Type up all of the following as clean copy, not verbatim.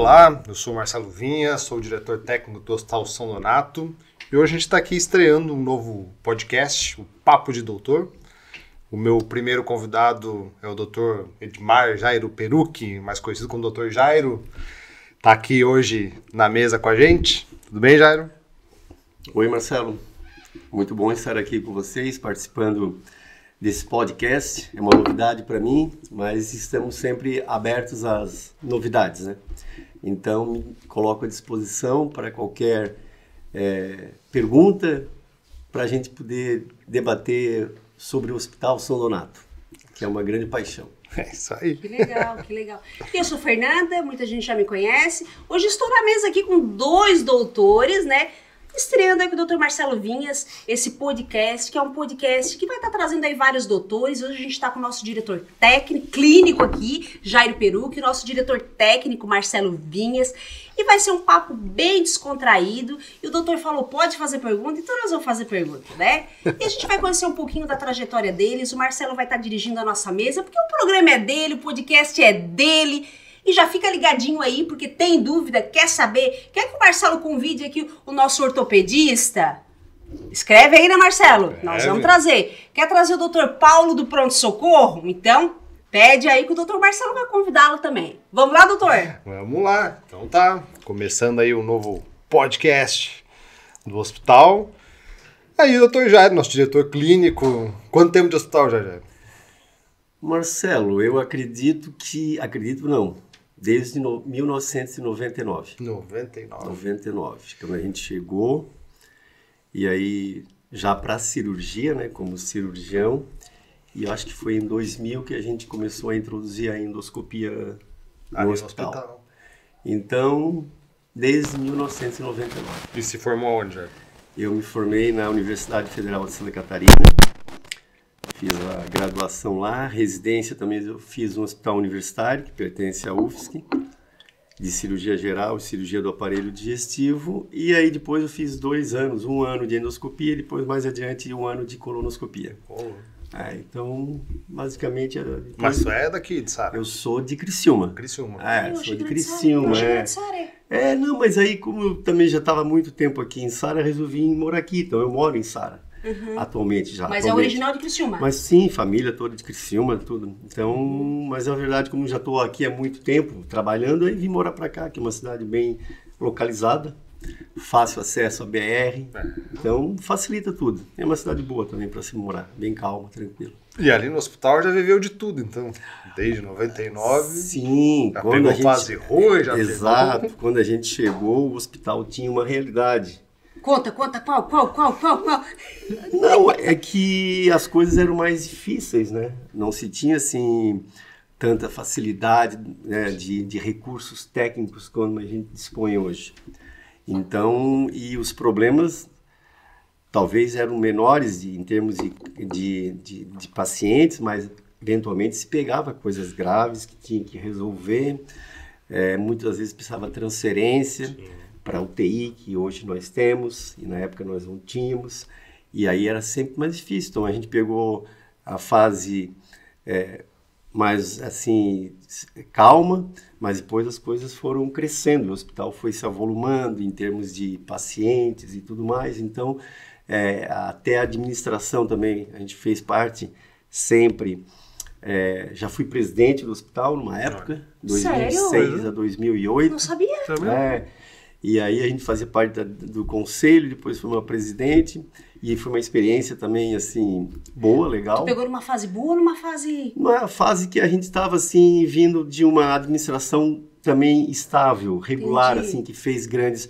Olá, eu sou o Marcelo Vinha, sou o diretor técnico do Hospital São Donato e hoje a gente está aqui estreando um novo podcast, o Papo de Doutor. O meu primeiro convidado é o Dr. Edmar Jairo Perucchi, mais conhecido como Dr. Jairo. Está aqui hoje na mesa com a gente. Tudo bem, Jairo? Oi, Marcelo. Muito bom estar aqui com vocês, participando desse podcast. É uma novidade para mim, mas estamos sempre abertos às novidades, né? Então, me coloco à disposição para qualquer pergunta, para a gente poder debater sobre o Hospital São Donato, que é uma grande paixão. É isso aí. Que legal, que legal. Eu sou Fernanda, muita gente já me conhece. Hoje estou na mesa aqui com dois doutores, né? Estreando aí com o Dr. Marcelo Vinhas, esse podcast, que é um podcast que vai estar trazendo aí vários doutores. Hoje a gente está com o nosso diretor técnico, clínico aqui, Jairo Perucchi, nosso diretor técnico, Marcelo Vinhas. E vai ser um papo bem descontraído. E o doutor falou, pode fazer pergunta? Então nós vamos fazer pergunta, né? E a gente vai conhecer um pouquinho da trajetória deles. O Marcelo vai estar dirigindo a nossa mesa, porque o programa é dele, o podcast é dele. E já fica ligadinho aí, porque tem dúvida, quer saber, quer que o Marcelo convide aqui o nosso ortopedista? Escreve aí, né, Marcelo? Nós vamos trazer. Quer trazer o doutor Paulo do Pronto Socorro? Então, pede aí que o doutor Marcelo vai convidá-lo também. Vamos lá, doutor? Vamos lá. Então tá, começando aí um novo podcast do hospital. Aí o doutor Jairo, nosso diretor clínico. Quanto tempo de hospital já, Jairo? Marcelo, eu acredito não, desde 1999. 99, quando a gente chegou, e aí já para cirurgia, né, como cirurgião, e eu acho que foi em 2000 que a gente começou a introduzir a endoscopia no hospital. Então, desde 1999. E se formou onde, Jairo? Eu me formei na Universidade Federal de Santa Catarina, fiz a graduação lá, residência também eu fiz no hospital universitário, que pertence à UFSC, de cirurgia geral e cirurgia do aparelho digestivo, e aí depois eu fiz 2 anos, 1 ano de endoscopia e depois mais adiante 1 ano de colonoscopia. Então, basicamente... Mas tu é daqui, de Sara? Eu sou de Criciúma. Sou de Criciúma. Não, mas aí como eu também já estava há muito tempo aqui em Sara, resolvi morar aqui, então eu moro em Sara. Atualmente já. Mas é original de Criciúma? Mas sim, família toda de Criciúma, tudo. Então, mas na verdade, como já estou aqui há muito tempo trabalhando, aí vim morar para cá, que é uma cidade bem localizada, fácil acesso à BR, então facilita tudo. É uma cidade boa também para se morar, bem calma, tranquilo. E ali no hospital já viveu de tudo, então, desde 99. Sim, já quando pegou fase ruim, já exato, pegou... quando a gente chegou, o hospital tinha uma realidade. Conta, qual? Não, é que as coisas eram mais difíceis, né? Não se tinha, assim, tanta facilidade, né, de recursos técnicos como a gente dispõe hoje. Então, e os problemas talvez eram menores em termos de pacientes, mas eventualmente se pegava coisas graves que tinha que resolver. Muitas vezes precisava transferência para UTI, que hoje nós temos, e na época nós não tínhamos, e aí era sempre mais difícil. Então a gente pegou a fase mais assim, calma, mas depois as coisas foram crescendo, o hospital foi se avolumando em termos de pacientes e tudo mais, então até a administração também, a gente fez parte sempre, já fui presidente do hospital numa época, 2006 Sério? a 2008. Não sabia. E aí a gente fazia parte do conselho, depois fui uma presidente, e foi uma experiência também, assim, boa, legal. Tu pegou numa fase boa ou numa fase... Uma fase que a gente estava, assim, vindo de uma administração também estável, regular, Entendi. assim, que fez grandes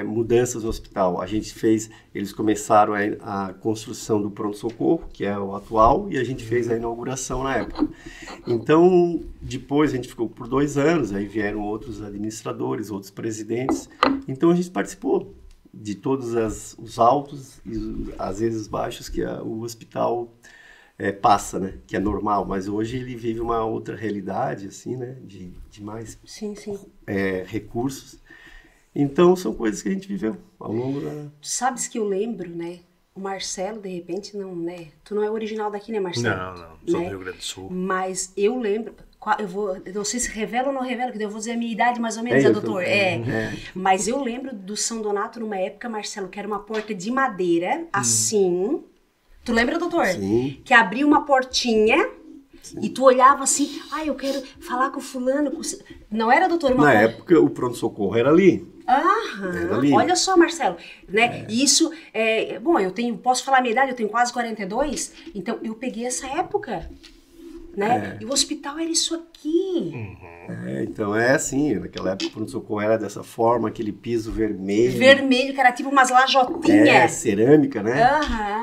mudanças no hospital. Eles começaram a construção do pronto-socorro, que é o atual, e a gente fez a inauguração na época. Então, depois a gente ficou por 2 anos, aí vieram outros administradores, outros presidentes. Então, a gente participou de todos os altos e às vezes baixos que o hospital passa, né? Que é normal, mas hoje ele vive uma outra realidade, assim, né? De mais recursos. Então, são coisas que a gente viveu ao longo da... Sabes que eu lembro, né? O Marcelo, de repente, não, né? Tu não é original daqui, né, Marcelo? Não. Sou do Rio Grande do Sul. Mas eu lembro... Eu não sei se revela ou não revela, que eu vou dizer a minha idade mais ou menos, doutor. Mas eu lembro do São Donato numa época, Marcelo, que era uma porta de madeira, assim. Tu lembra, doutor? Sim. Que abria uma portinha. Sim. E tu olhava assim, eu quero falar com fulano. Não era, doutor? Na época, o pronto-socorro era ali. Era ali. Olha só, Marcelo, né? Isso, bom, posso falar a minha idade, eu tenho quase 42, então eu peguei essa época, né? E o hospital era isso aqui. Então assim, naquela época o pronto-socorro era dessa forma, aquele piso vermelho. Vermelho, que era tipo umas lajotinhas. Cerâmica, né?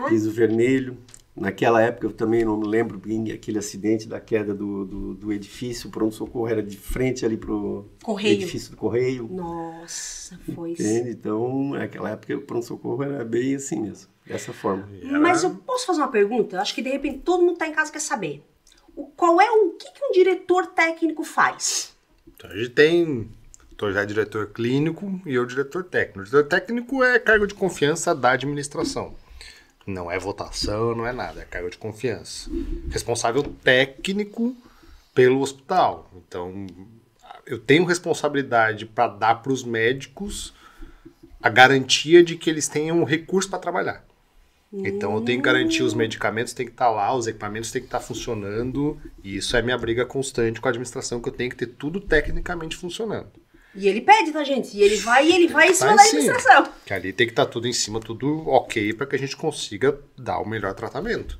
Piso vermelho. Naquela época eu também não me lembro bem aquele acidente da queda do edifício, o pronto-socorro era de frente ali pro edifício do Correio. Nossa, foi isso. Então, naquela época o pronto-socorro era bem assim mesmo, dessa forma. Mas eu posso fazer uma pergunta? Eu acho que de repente todo mundo tá em casa quer saber. O que um diretor técnico faz? Então, a gente tem... Estou já diretor clínico e eu diretor técnico. O diretor técnico é cargo de confiança da administração. Não é votação, não é nada, é cargo de confiança. Responsável técnico pelo hospital. Então, eu tenho responsabilidade para dar para os médicos a garantia de que eles tenham recurso para trabalhar. Então, eu tenho que garantir os medicamentos têm que estar lá, os equipamentos têm que estar funcionando. E isso é minha briga constante com a administração, que eu tenho que ter tudo tecnicamente funcionando. E ele pede, tá, gente? E ele vai em cima da administração. Que ali tem que estar tudo em cima, tudo ok, para que a gente consiga dar o melhor tratamento.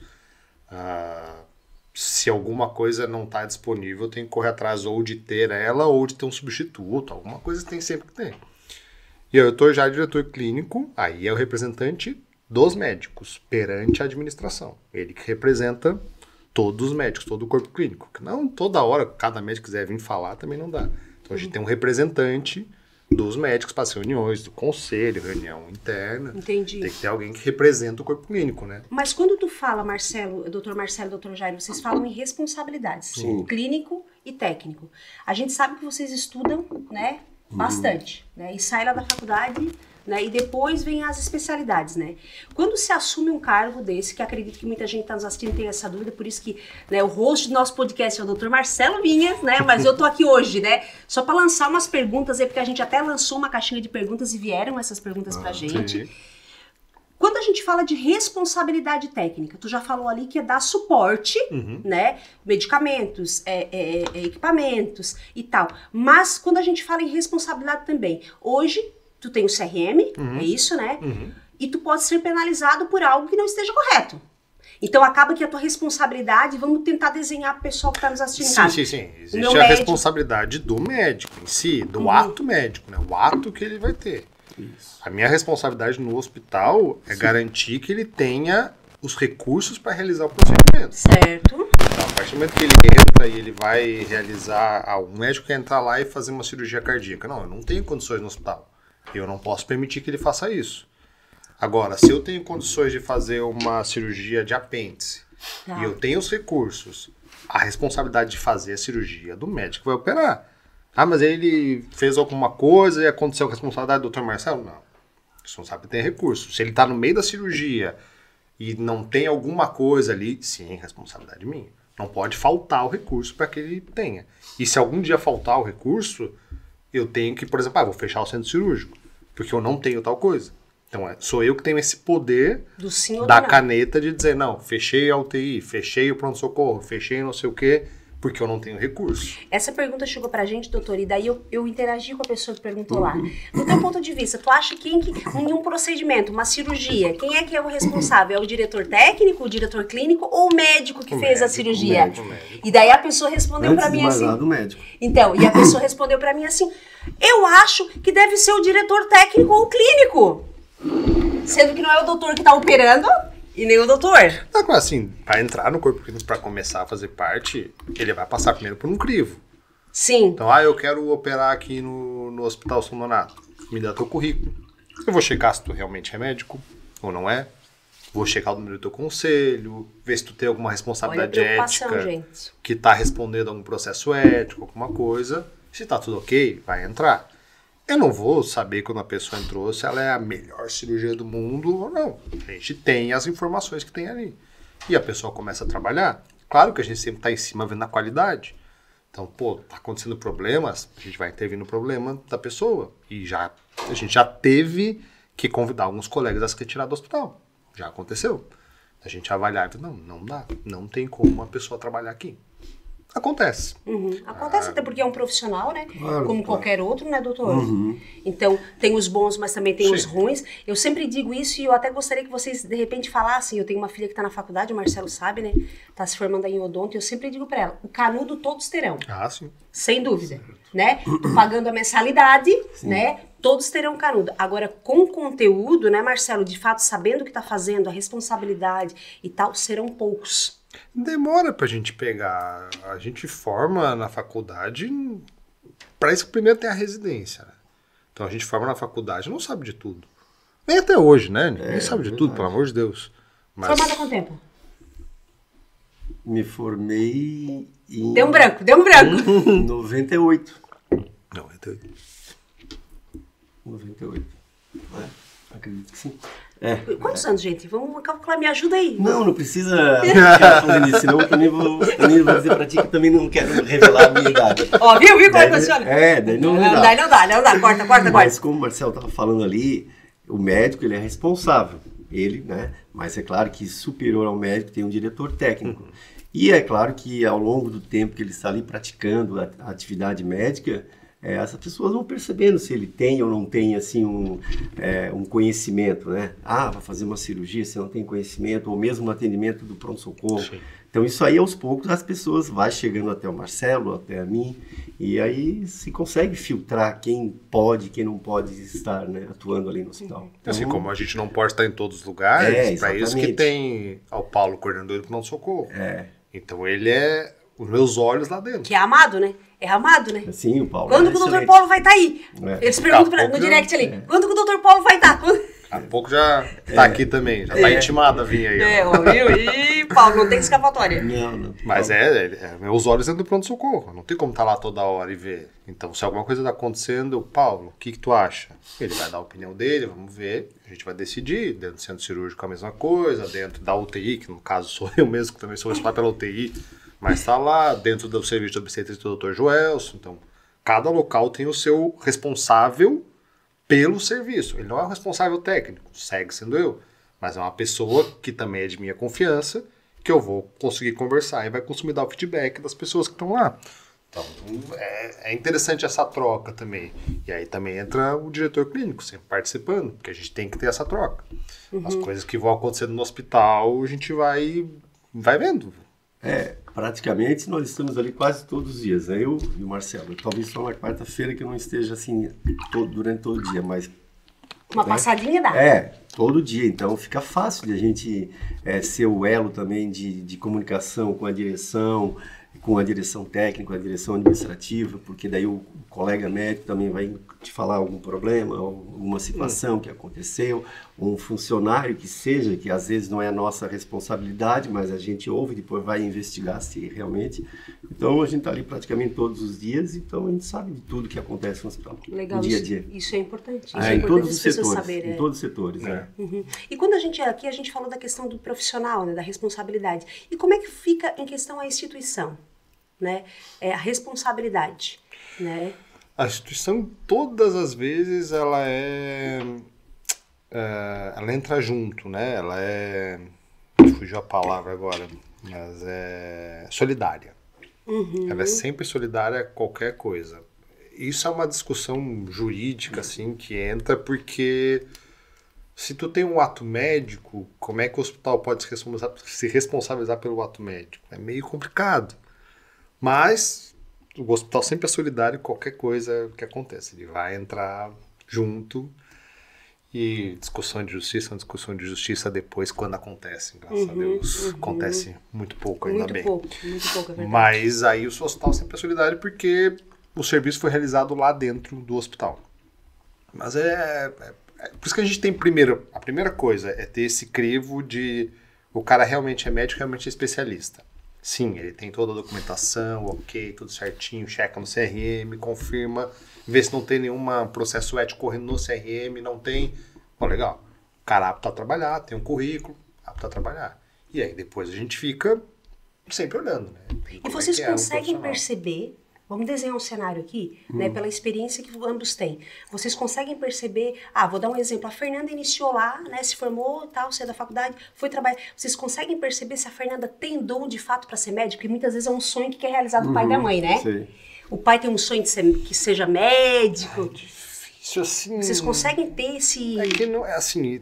Se alguma coisa não está disponível, tem que correr atrás ou de ter ela ou de ter um substituto. Alguma coisa tem sempre que ter. E eu estou já diretor clínico, aí é o representante dos médicos perante a administração. Ele que representa todos os médicos, todo o corpo clínico. Que não toda hora, cada médico quiser vir falar, também não dá. Então, a gente tem um representante dos médicos para as reuniões, do conselho, reunião interna. Entendi. Tem que ter alguém que representa o corpo clínico, né? Mas quando tu fala, doutor Marcelo, doutor Jairo, vocês falam em responsabilidades, clínico e técnico. A gente sabe que vocês estudam, né, bastante, né, e saem lá da faculdade, né, e depois vem as especialidades, né? Quando se assume um cargo desse, que acredito que muita gente está nos assistindo tem essa dúvida, por isso que, né, o host do nosso podcast é o Dr. Marcelo Vinhas, né? Mas eu tô aqui hoje, né? Só para lançar umas perguntas aí, porque a gente até lançou uma caixinha de perguntas e vieram essas perguntas pra gente. Sim. Quando a gente fala de responsabilidade técnica, tu já falou ali que é dar suporte, né? Medicamentos, equipamentos e tal. Mas quando a gente fala em responsabilidade também, hoje tu tem o CRM, é isso, né? E tu pode ser penalizado por algo que não esteja correto. Então acaba que a tua responsabilidade, vamos tentar desenhar para o pessoal que está nos assistindo em casa. Sim. Existe a responsabilidade do médico em si, do ato médico, né? O ato que ele vai ter. Isso. A minha responsabilidade no hospital é garantir que ele tenha os recursos para realizar o procedimento. Certo. Então, a partir do momento que ele entra e ele vai realizar... o médico quer entrar lá e fazer uma cirurgia cardíaca. Não, eu não tenho condições no hospital. Eu não posso permitir que ele faça isso. Agora, se eu tenho condições de fazer uma cirurgia de apêndice e eu tenho os recursos, a responsabilidade de fazer a cirurgia do médico vai operar. Mas ele fez alguma coisa e aconteceu com a responsabilidade do Dr. Marcelo? Não. O responsável tem recursos. Se ele está no meio da cirurgia e não tem alguma coisa ali, sim, responsabilidade minha. Não pode faltar o recurso para que ele tenha. E se algum dia faltar o recurso, eu tenho que, por exemplo, vou fechar o centro cirúrgico, porque eu não tenho tal coisa. Então, sou eu que tenho esse poder da caneta de dizer, não, fechei a UTI, fechei o pronto-socorro, fechei não sei o quê, porque eu não tenho recurso. Essa pergunta chegou pra gente, doutor, e daí eu interagi com a pessoa que perguntou lá. Do teu ponto de vista, tu acha que em um procedimento, uma cirurgia, quem é que é o responsável? É o diretor técnico, o diretor clínico ou o médico que fez a cirurgia? O médico. E daí a pessoa respondeu pra mim assim... do médico. Então, e a pessoa respondeu pra mim assim, eu acho que deve ser o diretor técnico ou o clínico. Sendo que não é o doutor que tá operando e nem o doutor. Agora, assim, para entrar no corpo clínico, para começar a fazer parte, ele vai passar primeiro por um crivo. Sim. Então, eu quero operar aqui no Hospital São Donato. Me dá teu currículo. Eu vou checar se tu realmente é médico ou não é. Vou checar o número do teu conselho, ver se tu tem alguma responsabilidade ética, gente, que tá respondendo a algum processo ético, alguma coisa. Se tá tudo ok, vai entrar. Eu não vou saber quando a pessoa entrou se ela é a melhor cirurgia do mundo ou não. A gente tem as informações que tem ali. E a pessoa começa a trabalhar. Claro que a gente sempre está em cima vendo a qualidade. Então, tá acontecendo problemas, a gente vai intervir no problema da pessoa. E a gente já teve que convidar alguns colegas a se retirar do hospital. Já aconteceu. A gente avaliar e falar, não dá. Não tem como uma pessoa trabalhar aqui. Acontece. Acontece até porque é um profissional, né? Claro, Como qualquer outro, né, doutor? Uhum. Então, tem os bons, mas também tem os Sim. ruins. Eu sempre digo isso e eu até gostaria que vocês, de repente, falassem. Eu tenho uma filha que está na faculdade, o Marcelo sabe, né? Está se formando aí em odonto. Eu sempre digo para ela, o canudo todos terão. Sim. Sem dúvida, né? Pagando a mensalidade, né? Todos terão canudo. Agora, com conteúdo, né, Marcelo? De fato, sabendo o que está fazendo, a responsabilidade e tal, serão poucos. Demora pra gente pegar. A gente forma na faculdade. Pra isso, primeiro tem a residência. Né? Então a gente forma na faculdade, não sabe de tudo. Nem até hoje, né? Ninguém sabe de tudo, pelo amor de Deus. Mas Formada há quanto tempo? Me formei em Deu um branco. 98. não, então, 98. Acredito que sim. Quantos anos, gente? Vamos calcular, me ajuda aí. Não precisa ficar fazendo isso, senão eu também vou dizer pra ti que eu também não quero revelar a minha idade. Ó, viu como é que funciona? Daí não dá. Daí não dá. Corta. Mas como o Marcelo estava falando ali, o médico ele é responsável. Ele, né? Mas é claro que superior ao médico tem um diretor técnico. E é claro que ao longo do tempo que ele está ali praticando a atividade médica, essas pessoas vão percebendo se ele tem ou não tem assim um conhecimento, né? Vai fazer uma cirurgia, se não tem conhecimento, ou mesmo um atendimento do pronto-socorro. Sim. Então isso aí aos poucos as pessoas vai chegando até o Marcelo, até a mim, e aí se consegue filtrar quem pode, quem não pode estar, né, atuando ali no hospital. assim Então, como a gente não pode estar em todos os lugares, para isso que exatamente. tem o Paulo, coordenador do pronto-socorro. É. Então ele é os meus olhos lá dentro. Que é amado, né? É amado, né? Assim, o Paulo. Quando que o doutor Paulo vai estar aí? Eles perguntam Daqui a no pouco direct ali. Quando que o doutor Paulo vai estar? Daqui a pouco já tá aqui também, já tá intimado a vir aí. ó. Viu? Ih, Paulo, não tem escapatória. Não. Mas meus olhos dentro do pronto-socorro. Não tem como estar lá toda hora e ver. Então, se alguma coisa está acontecendo, Paulo, o que tu acha? Ele vai dar a opinião dele, vamos ver. A gente vai decidir. Dentro do centro cirúrgico a mesma coisa. Dentro da UTI, que no caso sou eu mesmo, que também sou responsável pela UTI. Mas está lá. Dentro do serviço de obstetrícia do Dr. Joelson. Então, cada local tem o seu responsável pelo serviço. Ele não é o responsável técnico, segue sendo eu. Mas é uma pessoa que também é de minha confiança, que eu vou conseguir conversar e vai conseguir dar o feedback das pessoas que estão lá. Então, é interessante essa troca também. E aí também entra o diretor clínico, sempre participando, porque a gente tem que ter essa troca. As coisas que vão acontecendo no hospital, a gente vai vendo. Praticamente nós estamos ali quase todos os dias, né? Eu e o Marcelo. Talvez só na quarta-feira que eu não esteja assim durante todo o dia, mas Uma passadinha dá. todo dia. Então fica fácil de a gente ser o elo também de comunicação com a direção técnica, com a direção administrativa, porque daí o colega médico também vai te falar algum problema, alguma situação que aconteceu, um funcionário que seja, que às vezes não é a nossa responsabilidade, mas a gente ouve e depois vai investigar se realmente. Então a gente está ali praticamente todos os dias, então a gente sabe de tudo que acontece no hospital, Legal, no dia a dia. isso é importante. Isso Em todos os as pessoas setores, saberem. em todos os setores. Uhum. E quando a gente falou da questão do profissional, né, da responsabilidade. E como é que fica em questão a instituição, né? A responsabilidade, né? A instituição, todas as vezes, ela entra junto, né? Ela fugiu a palavra agora, mas é solidária. Ela é sempre solidária a qualquer coisa. Isso é uma discussão jurídica, assim, que entra porque se tu tem um ato médico, como é que o hospital pode se responsabilizar pelo ato médico? É meio complicado. Mas o hospital sempre é solidário em qualquer coisa que aconteça. Ele vai entrar junto e discussão de justiça depois quando acontece. Graças a Deus, acontece muito pouco, ainda bem. Muito pouco, é verdade. Mas aí o hospital sempre é solidário porque o serviço foi realizado lá dentro do hospital. Mas por isso que a gente tem a primeira coisa é ter esse crivo de o cara realmente é médico, realmente é especialista. Sim, ele tem toda a documentação, ok, tudo certinho, checa no CRM, confirma, vê se não tem nenhum processo ético correndo no CRM, não tem. Legal. O cara apto a trabalhar, tem um currículo, apto a trabalhar. E aí depois a gente fica sempre olhando, né? E vocês conseguem perceber, vamos desenhar um cenário aqui, né, pela experiência que ambos têm. Vocês conseguem perceber, vou dar um exemplo, a Fernanda iniciou lá, né, se formou, tal, saiu da faculdade, foi trabalhar. Vocês conseguem perceber se a Fernanda tem dom de fato para ser médico? Porque muitas vezes é um sonho que quer realizar do pai e da mãe, né? Sim. O pai tem um sonho de que seja médico. Difícil assim. Vocês conseguem ter esse... É que não é assim,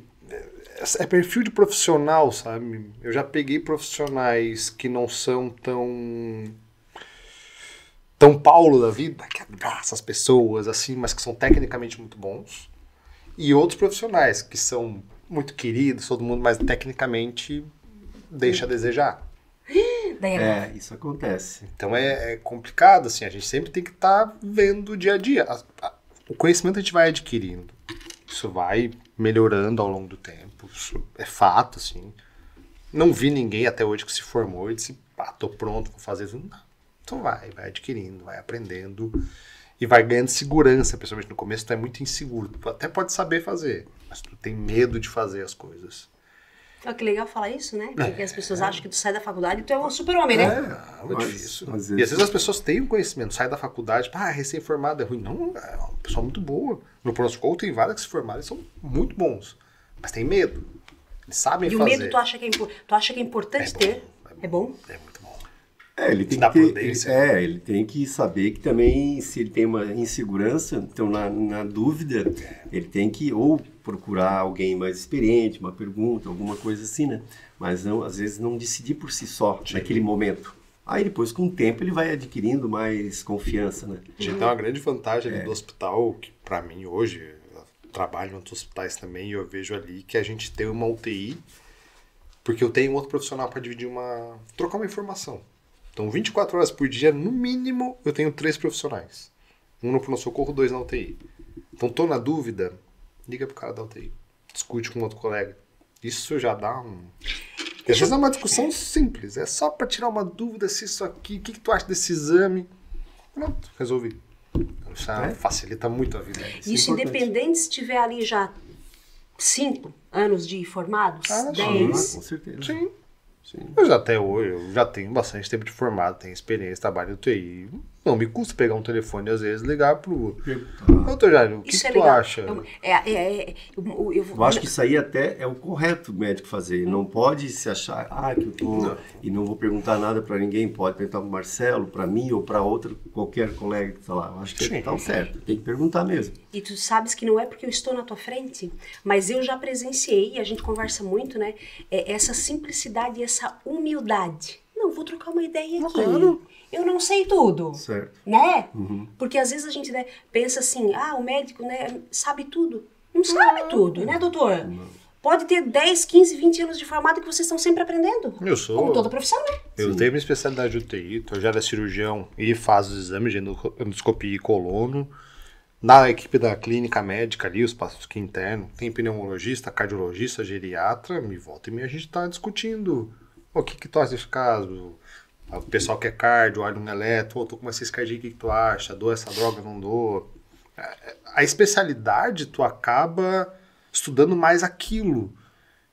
é perfil de profissional, sabe? Eu já peguei profissionais que não são tão Paulo da vida, que abraça as pessoas, assim, mas que são tecnicamente muito bons. E outros profissionais que são muito queridos, todo mundo, mas tecnicamente deixa a desejar. Isso acontece. Então é complicado, assim, a gente sempre tem que estar vendo o dia a dia. O conhecimento a gente vai adquirindo. Isso vai melhorando ao longo do tempo. Isso é fato, assim. Não vi ninguém até hoje que se formou e disse, tô pronto, vou fazer isso. Não. Então vai adquirindo, vai aprendendo e vai ganhando segurança, principalmente no começo tu é muito inseguro, tu até pode saber fazer, mas tu tem medo de fazer as coisas. Que legal falar isso, né? Porque as pessoas acham que tu sai da faculdade e tu é um super-homem, né? É difícil. E às vezes as pessoas têm um conhecimento, sai da faculdade, recém-formado é ruim. Não, é uma pessoa muito boa. No pronto-socorro tem várias que se formaram e são muito bons, mas tem medo. Eles sabem fazer. E o medo tu acha que é importante ter? É bom? É muito bom. Ele tem que saber que também, se ele tem uma insegurança, então na dúvida, ele tem que ou procurar alguém mais experiente, uma pergunta, alguma coisa assim, né? Mas não, às vezes não decidir por si só, naquele momento. Aí depois, com o tempo, ele vai adquirindo mais confiança, né? A gente tem uma grande vantagem ali do hospital, que pra mim hoje, eu trabalho em outros hospitais também, e eu vejo ali que a gente tem uma UTI, porque eu tenho outro profissional para dividir trocar uma informação. Então, 24 horas por dia, no mínimo, eu tenho 3 profissionais. Um no pronto-socorro, 2 na UTI. Então, tô na dúvida, liga pro cara da UTI. Discute com outro colega. Isso já dá E às vezes é uma discussão simples. É só para tirar uma dúvida se isso aqui, o que tu acha desse exame. Pronto, resolvi. Isso facilita muito a vida. Isso independente se tiver ali já 5 anos de formados, 10. Com certeza. Sim. Mas até hoje, eu já tenho bastante tempo de formado, tenho experiência, trabalho no TI. Não me custa pegar um telefone e às vezes ligar pro... Doutor Jair, o que tu acha? Eu acho que isso aí até é o correto o médico fazer. Não pode se achar, que eu tô... E não vou perguntar nada para ninguém. Pode perguntar pro Marcelo, para mim ou para qualquer colega que está lá. Eu acho que tá certo. Tem que perguntar mesmo. E tu sabes que não é porque eu estou na tua frente, mas eu já presenciei, e a gente conversa muito, né? Essa simplicidade e essa humildade. Não, vou trocar uma ideia aqui. Claro. Eu não sei tudo. Certo. Né? Uhum. Porque às vezes a gente pensa assim, o médico, né, sabe tudo. Não sabe tudo, né, doutor? Não. Pode ter 10, 15, 20 anos de formado que vocês estão sempre aprendendo. Eu sou. Como toda profissão, né? Eu tenho minha especialidade de UTI, eu já era cirurgião e faço os exames de endoscopia e colono. Na equipe da clínica médica ali, os passos que interno, tem pneumologista, cardiologista, geriatra, me volta e meia a gente está discutindo o que tu acha desse caso. O pessoal que é cardio, olha um eletro, tô com uma ciscardia, o que tu acha? Dou essa droga, não dou? A especialidade, tu acaba estudando mais aquilo.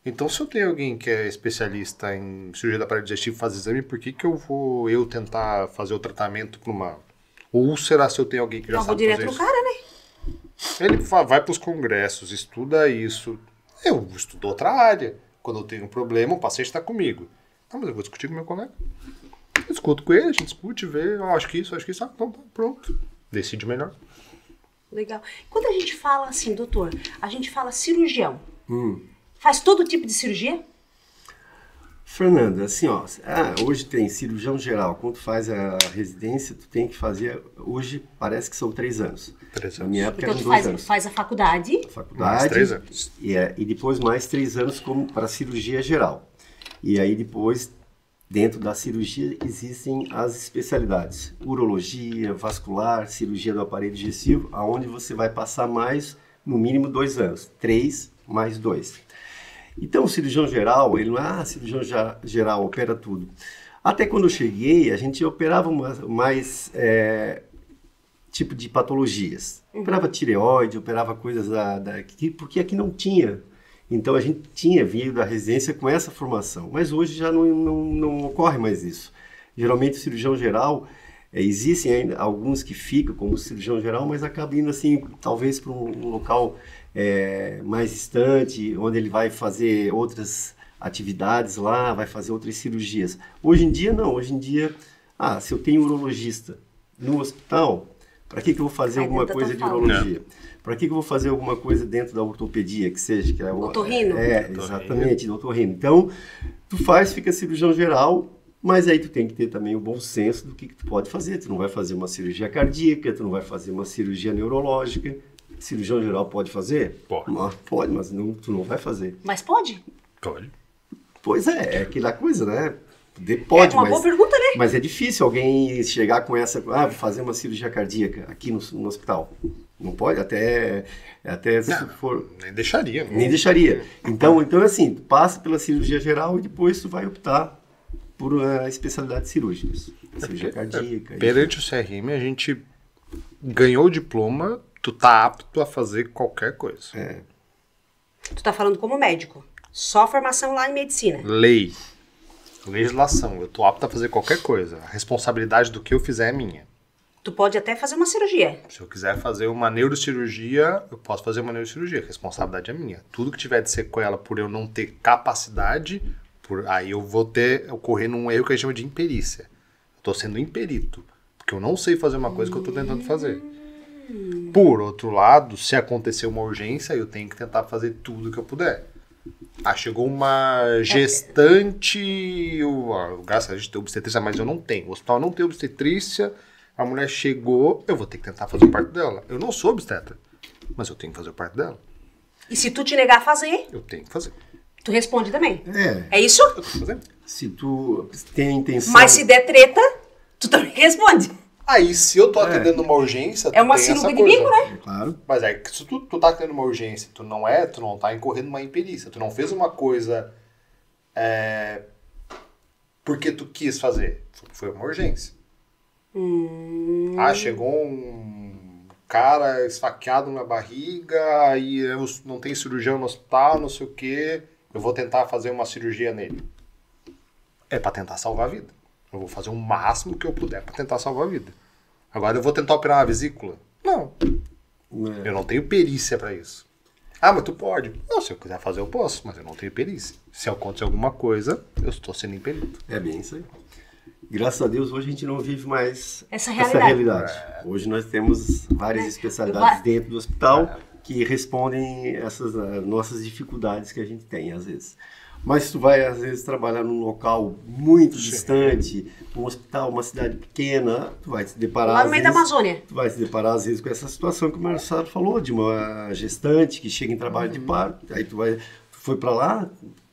Então, se eu tenho alguém que é especialista em cirurgia do aparelho digestivo e faz exame, por que eu vou tentar fazer o tratamento para uma úlcera se eu tenho alguém que já sabe fazer isso? Eu vou direto no cara, né? Ele vai para os congressos, estuda isso. Eu estudo outra área. Quando eu tenho um problema, o paciente está comigo. Mas eu vou discutir com meu colega. Eu discuto com ele, a gente discute, vê, acho que isso, então tá, pronto. Decide melhor. Legal. Quando a gente fala assim, doutor, a gente fala cirurgião. Faz todo tipo de cirurgia? Fernanda, assim, hoje tem cirurgião geral. Quando tu faz a residência, tu tem que fazer, hoje parece que são 3 anos. 3 anos. Na minha época então eram 2 anos. Faz a faculdade. Mais 3 anos. E depois mais 3 anos como para cirurgia geral. E aí depois, dentro da cirurgia, existem as especialidades. Urologia, vascular, cirurgia do aparelho digestivo, aonde você vai passar mais, no mínimo 2 anos. 3 mais 2. Então, o cirurgião geral, ele não é cirurgião geral, opera tudo. Até quando eu cheguei, a gente operava mais tipo de patologias. Operava tireoide, operava coisas porque aqui não tinha. Então a gente tinha vindo da residência com essa formação, mas hoje já não ocorre mais isso. Geralmente o cirurgião geral, existem ainda alguns que ficam como cirurgião geral, mas acabam indo assim, talvez para um local mais distante, onde ele vai fazer outras atividades lá, vai fazer outras cirurgias. Hoje em dia não, hoje em dia, se eu tenho urologista no hospital, para que eu vou fazer alguma coisa de urologia? Para que eu vou fazer alguma coisa dentro da ortopedia, que seja... Que é otorrino? Exatamente, do otorrino. Então, tu fica cirurgião geral, mas aí tu tem que ter também o bom senso do que tu pode fazer. Tu não vai fazer uma cirurgia cardíaca, tu não vai fazer uma cirurgia neurológica. Cirurgião geral pode fazer? Pode, mas tu não vai fazer. Mas pode? Pode. Pois é aquela coisa, né? Pode, boa pergunta, né? Mas é difícil alguém chegar com essa... vou fazer uma cirurgia cardíaca aqui no hospital. Não pode, até se for... Nem deixaria. Nem deixaria. Então assim, tu passa pela cirurgia geral e depois tu vai optar por especialidades cirúrgicas. Cirurgia cardíaca. Perante o CRM, a gente ganhou o diploma, tu tá apto a fazer qualquer coisa. Tu tá falando como médico. Só formação lá em medicina. Legislação. Eu tô apto a fazer qualquer coisa. A responsabilidade do que eu fizer é minha. Tu pode até fazer uma cirurgia. Se eu quiser fazer uma neurocirurgia, eu posso fazer uma neurocirurgia. A responsabilidade é minha. Tudo que tiver de sequela por eu não ter capacidade, aí eu vou ocorrer num erro que a gente chama de imperícia. Eu tô sendo imperito. Porque eu não sei fazer uma coisa que eu tô tentando fazer. Por outro lado, se acontecer uma urgência, eu tenho que tentar fazer tudo que eu puder. Chegou uma gestante, graças a gente tem obstetrícia, mas eu não tenho. O hospital não tem obstetrícia, a mulher chegou, eu vou ter que tentar fazer o parto dela. Eu não sou obstetra, mas eu tenho que fazer o parto dela. E se tu te negar a fazer? Eu tenho que fazer. Tu responde também? É isso? Eu tenho que fazer. Se tu tem a intenção... Mas se der treta, tu também responde. Aí, se eu tô atendendo uma urgência, é uma sinuca de bico, né? Claro. Mas aí, se tu tá atendendo uma urgência, tu não tá incorrendo uma imperícia. Tu não fez uma coisa porque tu quis fazer. Foi uma urgência. Chegou um cara esfaqueado na barriga, aí não tem cirurgião no hospital, não sei o quê. Eu vou tentar fazer uma cirurgia nele. É pra tentar salvar a vida. Eu vou fazer o máximo que eu puder pra tentar salvar a vida. Agora eu vou tentar operar uma vesícula? Não. Eu não tenho perícia pra isso. Mas tu pode. Não, se eu quiser fazer eu posso, mas eu não tenho perícia. Se acontecer alguma coisa, eu estou sendo imperito. É bem isso aí. Graças a Deus, hoje a gente não vive mais essa realidade. Hoje nós temos várias especialidades dentro do hospital que respondem essas nossas dificuldades que a gente tem, às vezes. Mas tu vai, às vezes, trabalhar num local muito distante, um hospital, uma cidade pequena, tu vai se deparar... Lá no meio da Amazônia. Tu vai se deparar, às vezes, com essa situação que o Marcelo falou, de uma gestante que chega em trabalho de parto, aí tu foi pra lá,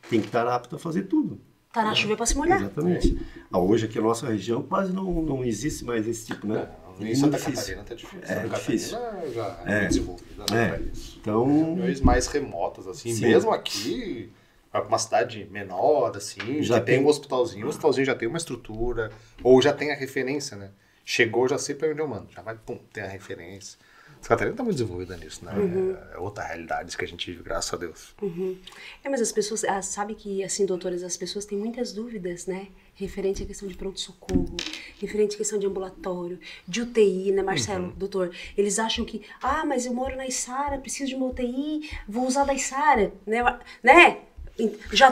tem que estar apto a fazer tudo. Tá na chuva pra se molhar. Exatamente. Hoje aqui na nossa região quase não existe mais esse tipo, né? Em Santa Catarina tá difícil. É difícil. Já é desenvolvida, né? Então... Regiões mais remotas, assim. Sim. Mesmo aqui... Vai pra uma cidade menor, assim, já tem um hospitalzinho. O hospitalzinho já tem uma estrutura, ou já tem a referência, né? Chegou, já sei pra onde eu mando. Já vai, tem a referência. Santa Catarina tá muito desenvolvida nisso, né? É outra realidade que a gente vive, graças a Deus. Mas as pessoas, sabe que, assim, doutores, as pessoas têm muitas dúvidas, né? Referente à questão de pronto-socorro, referente à questão de ambulatório, de UTI, né, Marcelo, doutor? Eles acham que, mas eu moro na Içara, preciso de uma UTI, vou usar da Içara, né?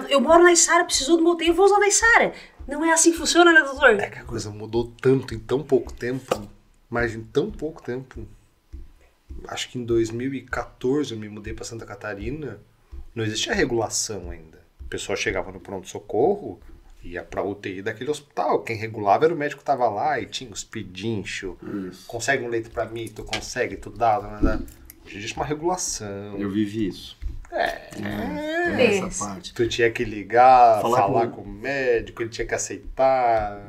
Eu moro na Içara, preciso de uma UTI, eu vou usar da Içara. Não é assim que funciona, né, doutor? É que a coisa mudou tanto em tão pouco tempo, mas em tão pouco tempo. Acho que em 2014 eu me mudei para Santa Catarina, não existia regulação ainda. O pessoal chegava no pronto-socorro, ia pra UTI daquele hospital. Quem regulava era o médico que tava lá e tinha os pedinchos. Consegue um leito pra mim, tu consegue, tu dá. Hoje existe uma regulação. Eu vivi isso. Essa parte. Tu tinha que ligar, falar com o médico, ele tinha que aceitar,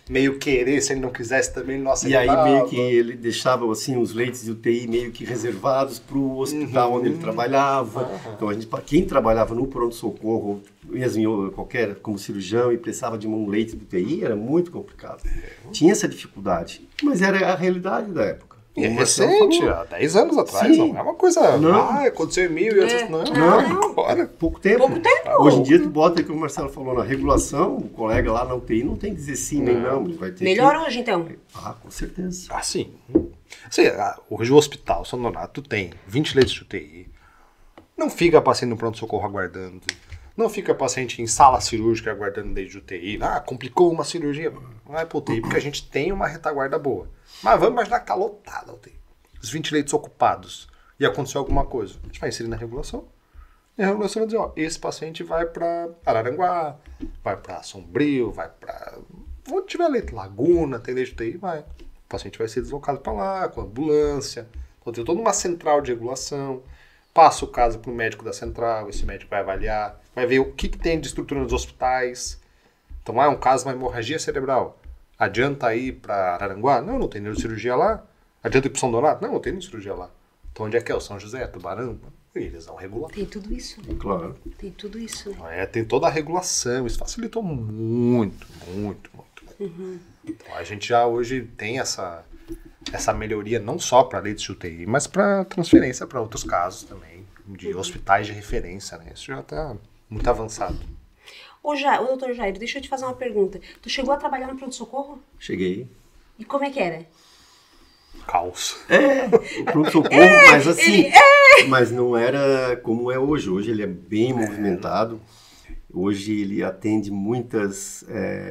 meio querer, se ele não quisesse também ele não aceitava. E aí meio que ele deixava assim, os leitos de UTI meio que reservados para o hospital onde ele trabalhava. Então quem trabalhava no pronto-socorro, mesmo como cirurgião e precisava de um leito de UTI, era muito complicado. Tinha essa dificuldade, mas era a realidade da época. E é O Marcelo recente, falou. há 10 anos atrás, Sim. não é uma coisa... Não. Aconteceu em 1000 e outros... Não, Não. agora. Pouco tempo. Pouco tempo. Hoje em dia, tu bota, como o Marcelo falou, na regulação, o colega lá na UTI não tem que dizer sim nem não. Ele vai ter Melhor hoje, então. Com certeza. Ah, sim. Hoje o hospital São Donato tem 20 leitos de UTI. Não fica paciente no pronto-socorro aguardando. Não fica paciente em sala cirúrgica aguardando leito de UTI. Complicou uma cirurgia. Vai pro UTI, porque a gente tem uma retaguarda boa. Mas vamos imaginar que tá lotada a UTI. Os 20 leitos ocupados. E aconteceu alguma coisa. A gente vai inserir na regulação. E a regulação vai dizer, esse paciente vai para Araranguá, vai para Sombrio, vai para... Onde tiver leito, Laguna, tem leito de UTI, vai. O paciente vai ser deslocado para lá, com ambulância. Então tem toda uma central de regulação. Passa o caso para o médico da central, esse médico vai avaliar, vai ver o que tem de estrutura nos hospitais. Então, é um caso de uma hemorragia cerebral. Adianta ir para Araranguá? Não tem neurocirurgia lá. Adianta ir para São Donato? Não tem neurocirurgia lá. Então, onde é que é? O São José, Tubarão? Eles vão regular. Tem tudo isso, né? Claro. Tem tudo isso, né? Tem toda a regulação. Isso facilitou muito. Então, a gente já hoje tem essa melhoria não só para leitos de UTI, mas para transferência para outros casos também, de hospitais de referência, né? Isso já está muito avançado. Ô, doutor Jair, deixa eu te fazer uma pergunta. Tu chegou a trabalhar no pronto-socorro? Cheguei. E como é que era? Caos. O pronto-socorro, mas assim, mas não era como é hoje. Hoje ele é bem movimentado. Hoje ele atende muitas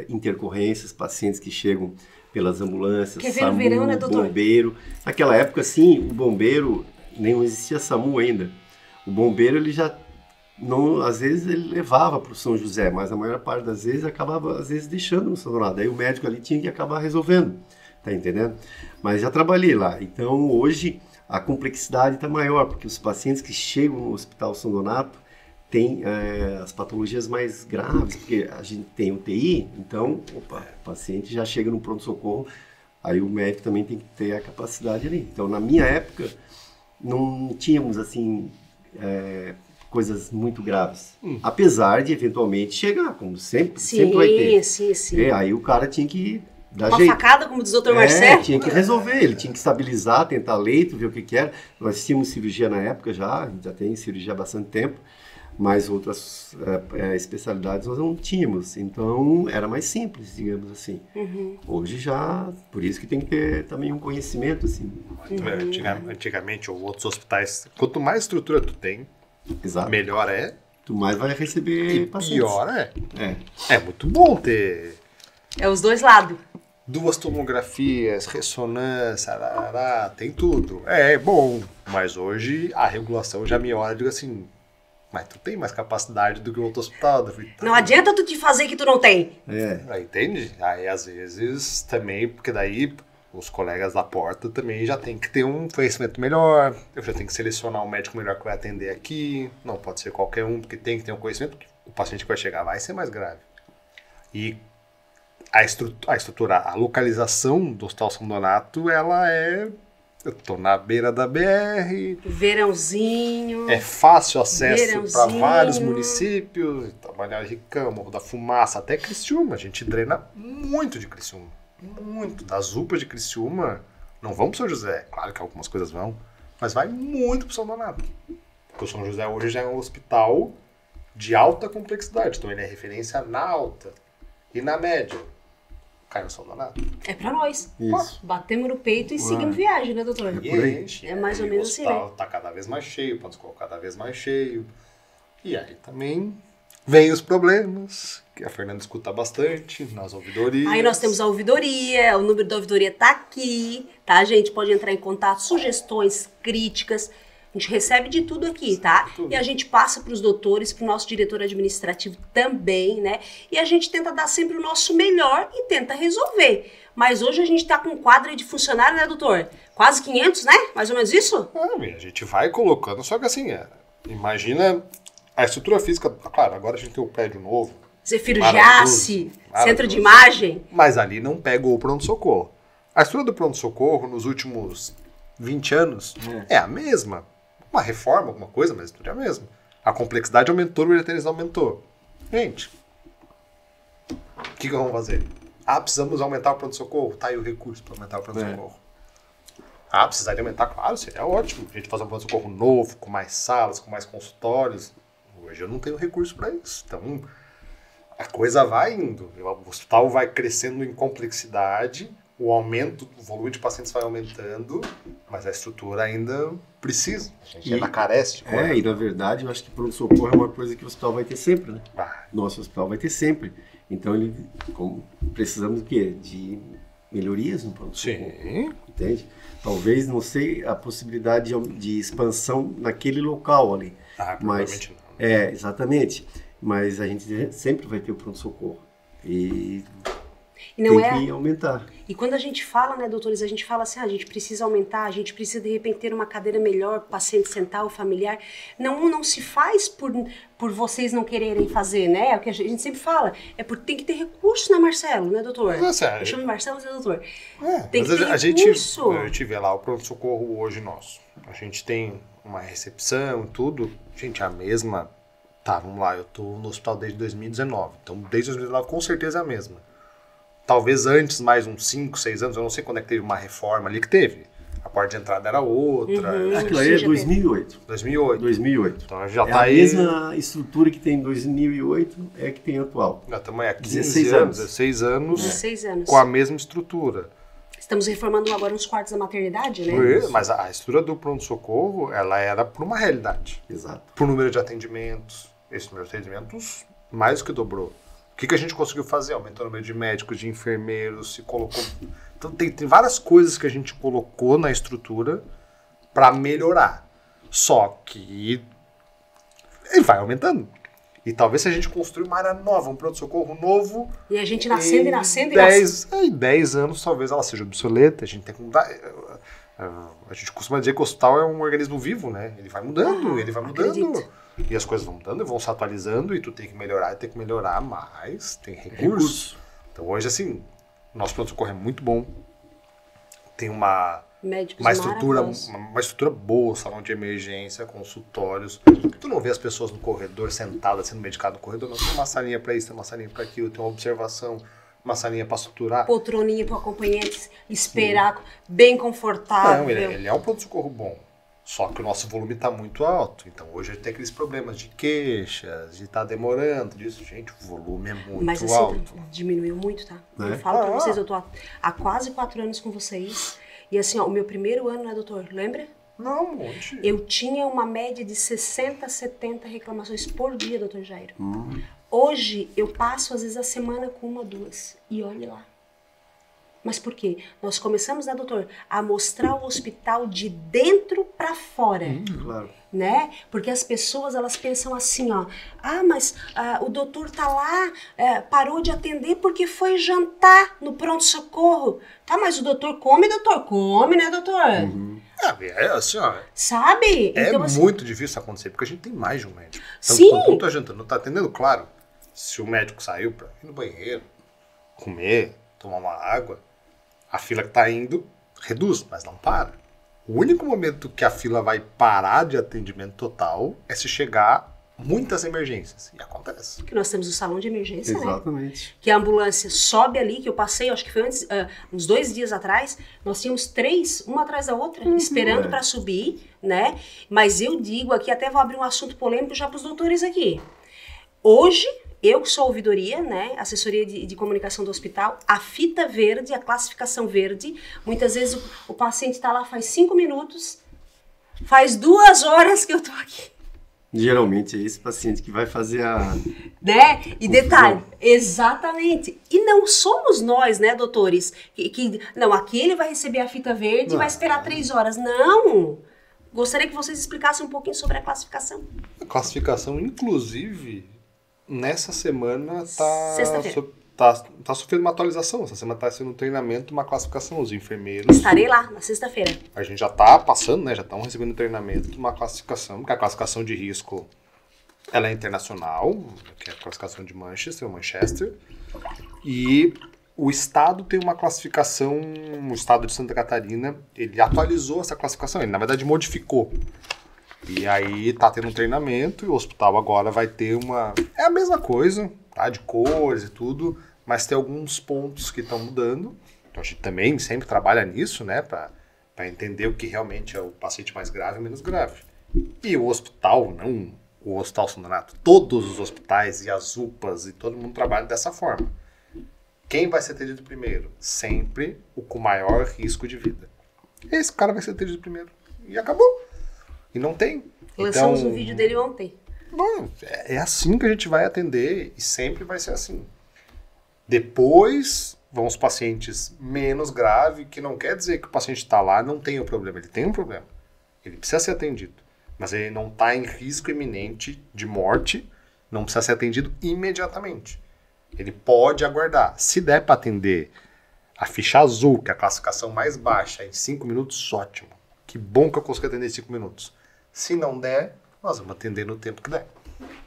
intercorrências, pacientes que chegam pelas ambulâncias, Quer ver no SAMU, verão, né, doutor? bombeiro. Naquela época, sim, o bombeiro, nem existia SAMU ainda. O bombeiro, ele já, não, às vezes, ele levava para o São José, mas a maior parte das vezes, acabava, às vezes, deixando no São Donato. Daí o médico ali tinha que acabar resolvendo, tá entendendo? Mas já trabalhei lá. Então, hoje, a complexidade está maior, porque os pacientes que chegam no Hospital São Donato têm as patologias mais graves, porque a gente tem UTI, então, o paciente já chega no pronto-socorro, aí o médico também tem que ter a capacidade ali. Então, na minha época, não tínhamos, assim, coisas muito graves. Apesar de, eventualmente, chegar, como sempre vai ter. Sim. Aí o cara tinha que dar Uma jeito. facada, como diz o doutor Marcelo? Tinha que resolver, ele tinha que estabilizar, tentar leito, ver o que era. Nós tínhamos cirurgia na época já, a gente já tem cirurgia há bastante tempo, mas outras especialidades nós não tínhamos, então era mais simples, digamos assim. Hoje já, por isso que tem que ter também um conhecimento, assim. Antigamente, ou outros hospitais, quanto mais estrutura tu tem, Exato. melhor é, Tu mais vai receber e pacientes. pior é. É muito bom ter É os dois lados. 2 tomografias, ressonância, tem tudo. É bom, mas hoje a regulação já me olha e digo assim, mas tu tem mais capacidade do que o outro hospital. Não adianta tu te fazer que tu não tem. Aí, entende? Aí às vezes também, porque daí os colegas da porta também já tem que ter um conhecimento melhor, eu já tenho que selecionar um médico melhor que vai atender aqui, não pode ser qualquer um, porque tem que ter um conhecimento, porque o paciente que vai chegar vai ser mais grave. E a estrutura, a localização do Hospital São Donato, ela eu tô na beira da BR. Verãozinho. É fácil acesso para Verãozinho. vários municípios. Trabalhar Ricão, Morro da Fumaça, até Criciúma. A gente treina muito de Criciúma. Muito. Das UPAs de Criciúma, não vão pro São José. Claro que algumas coisas vão, mas vai muito pro São Donato. Porque o São José hoje já é um hospital de alta complexidade. Então ele é referência na alta e na média. Cai no São Donato. É pra nós. Isso. Batemos no peito e seguimos viagem, né, doutor? E enche. É mais ou aí menos o assim, hospital né? tá cada vez mais cheio, o pronto-socorro cada vez mais cheio. E aí também vem os problemas, que a Fernanda escuta bastante nas ouvidorias. Aí nós temos a ouvidoria, o número da ouvidoria tá aqui, tá, gente? Pode entrar em contato, sugestões, críticas. A gente recebe de tudo aqui, tá? E a gente passa para os doutores, para o nosso diretor administrativo também, né? E a gente tenta dar sempre o nosso melhor e tenta resolver. Mas hoje a gente tá com um quadro aí de funcionário, né, doutor? Quase 500, né? Mais ou menos isso? A gente vai colocando, só que assim, imagina a estrutura física. Claro, agora a gente tem um prédio novo. Zefiro Maravilhoso, Jace, maravilhoso. centro de imagem. Mas ali não pegou o pronto-socorro. A estrutura do pronto-socorro nos últimos 20 anos é a mesma. Uma reforma, alguma coisa, mas tudo é a mesma. A complexidade aumentou, o bilheterismo aumentou. Gente, o que vamos fazer? Precisamos aumentar o pronto-socorro? Tá aí o recurso para aumentar o pronto-socorro. Ah, precisaria aumentar? Claro, seria ótimo. A gente fazer um pronto-socorro novo, com mais salas, com mais consultórios. Hoje eu não tenho recurso para isso. Então, a coisa vai indo. O hospital vai crescendo em complexidade, o aumento, o volume de pacientes vai aumentando, mas a estrutura ainda precisa. A gente ainda carece de coisa. E na verdade eu acho que pronto-socorro é uma coisa que o hospital vai ter sempre, né? Ah, Nosso hospital vai ter sempre. Então precisamos do quê? De melhorias no pronto-socorro. sim. Entende? Talvez, não sei, a possibilidade de expansão naquele local ali. Ah, Mas, provavelmente não. Exatamente. Mas a gente sempre vai ter o pronto-socorro. E não tem que aumentar. E quando a gente fala, né, doutores, a gente fala assim, a gente precisa aumentar, a gente precisa de repente ter uma cadeira melhor para o paciente sentar, o familiar. Não se faz por vocês não quererem fazer, né? É o que a gente sempre fala. É porque tem que ter recurso, né, Marcelo, né, doutor? Mas é sério. Eu chamo Marcelo, mas é doutor. Tem que ter a recurso. gente vê lá o pronto-socorro hoje nosso. A gente tem uma recepção e tudo. Gente, a mesma. Tá, vamos lá, eu tô no hospital desde 2019. Então, desde 2019, com certeza é a mesma. Talvez antes, mais uns 5, 6 anos, eu não sei quando é que teve uma reforma ali que teve. A porta de entrada era outra. Aquilo aí é 2008. 2008. 2008. Então já É tá a aí. mesma estrutura que tem em 2008 é que tem atual. Já estamos aí há 15 16 anos, anos. 16 anos 16 anos. com a mesma estrutura. Estamos reformando agora uns quartos da maternidade, né? Mas a estrutura do pronto-socorro, ela era por uma realidade. Exato. Por número de atendimentos. Esse número de atendimentos mais do que dobrou. O que a gente conseguiu fazer? Aumentou o número de médicos, de enfermeiros, se colocou... Então tem várias coisas que a gente colocou na estrutura para melhorar. Só que ele vai aumentando. E talvez se a gente construir uma área nova, um pronto-socorro novo... E a gente nascendo e nascendo. Em 10 anos talvez ela seja obsoleta. A gente tem que mudar... A gente costuma dizer que o hospital é um organismo vivo, né? Ele vai mudando, ele vai mudando. Acredito. E as coisas vão mudando, vão se atualizando, e tu tem que melhorar, mas tem recurso. Então hoje, assim, nosso pronto-socorro é muito bom. Tem uma estrutura boa, salão de emergência, consultórios. Tu não vê as pessoas no corredor, sentadas, sendo medicadas no corredor, não. Tem uma salinha para isso, tem uma salinha para aquilo, tem uma observação, uma salinha para suturar. Poltroninha para o acompanhante esperar, bem confortável. Não, ele é um pronto-socorro bom. Só que o nosso volume está muito alto. Então hoje a gente tem aqueles problemas de queixas, de estar demorando, disso. Gente, o volume é muito Mas assim, alto. Diminuiu muito, tá? Eu falo para vocês, eu tô há quase 4 anos com vocês. E assim, ó, o meu primeiro ano, né, doutor? Lembra? Não, um monte. Eu tinha uma média de 60, 70 reclamações por dia, doutor Jairo. Hoje, eu passo às vezes a semana com 1, 2. E olhe lá. Mas por quê? Nós começamos, né, doutor, a mostrar o hospital de dentro para fora. Claro. Né? Porque as pessoas, elas pensam assim, ó, mas o doutor tá lá, parou de atender porque foi jantar no pronto-socorro. Tá, mas o doutor come, né, doutor? É assim, ó. Sabe? É então, assim, muito difícil acontecer, porque a gente tem mais de um médico. Então, Sim. quando tu tá jantando, não tá atendendo, claro. Se o médico saiu pra ir no banheiro, comer, tomar uma água, a fila que tá indo reduz, mas não para. O único momento que a fila vai parar de atendimento total é se chegar muitas emergências. E acontece. que nós temos o salão de emergência, né? Exatamente. Que a ambulância sobe ali, que eu passei, acho que foi antes, uns 2 dias atrás, nós tínhamos 3, uma atrás da outra, esperando para subir, né? Mas eu digo aqui, até vou abrir um assunto polêmico já para os doutores aqui. Hoje, eu que sou ouvidoria, né, assessoria de comunicação do hospital, a fita verde, a classificação verde, muitas vezes o paciente está lá faz 5 minutos, faz 2 horas que eu tô aqui. Geralmente é esse paciente que vai fazer a... Né? E detalhe, exatamente. E não somos nós, né, doutores, não, aqui ele vai receber a fita verde e vai esperar 3 horas. Não! Gostaria que vocês explicassem um pouquinho sobre a classificação. A classificação, inclusive, nessa semana Sexta-feira. tá sofrendo uma atualização. Essa semana tá sendo um treinamento, uma classificação. Os enfermeiros... Estarei lá, na sexta-feira. A gente já tá passando, né? Já estão recebendo treinamento de uma classificação, porque a classificação de risco ela é internacional, que é a classificação de Manchester. E o Estado tem uma classificação, o Estado de Santa Catarina, ele atualizou essa classificação, ele na verdade modificou. E aí tá tendo um treinamento e o hospital agora vai ter uma... É a mesma coisa, tá? De cores e tudo, mas tem alguns pontos que estão mudando. Então a gente também sempre trabalha nisso, né? Para para entender o que realmente é o paciente mais grave ou menos grave. E o hospital, não o Hospital São Donato, todos os hospitais e as UPAs e todo mundo trabalha dessa forma. Quem vai ser atendido primeiro? Sempre o com maior risco de vida. Esse cara vai ser atendido primeiro. E acabou. E não tem. Lançamos o vídeo dele ontem. Bom, é assim que a gente vai atender e sempre vai ser assim. Depois vão os pacientes menos graves, que não quer dizer que o paciente está lá não tem o problema. Ele tem um problema. Ele precisa ser atendido. Mas ele não está em risco iminente de morte, não precisa ser atendido imediatamente. Ele pode aguardar. Se der para atender a ficha azul, que é a classificação mais baixa, em 5 minutos, ótimo. Que bom que eu consigo atender em 5 minutos. Se não der, nós vamos atender no tempo que der.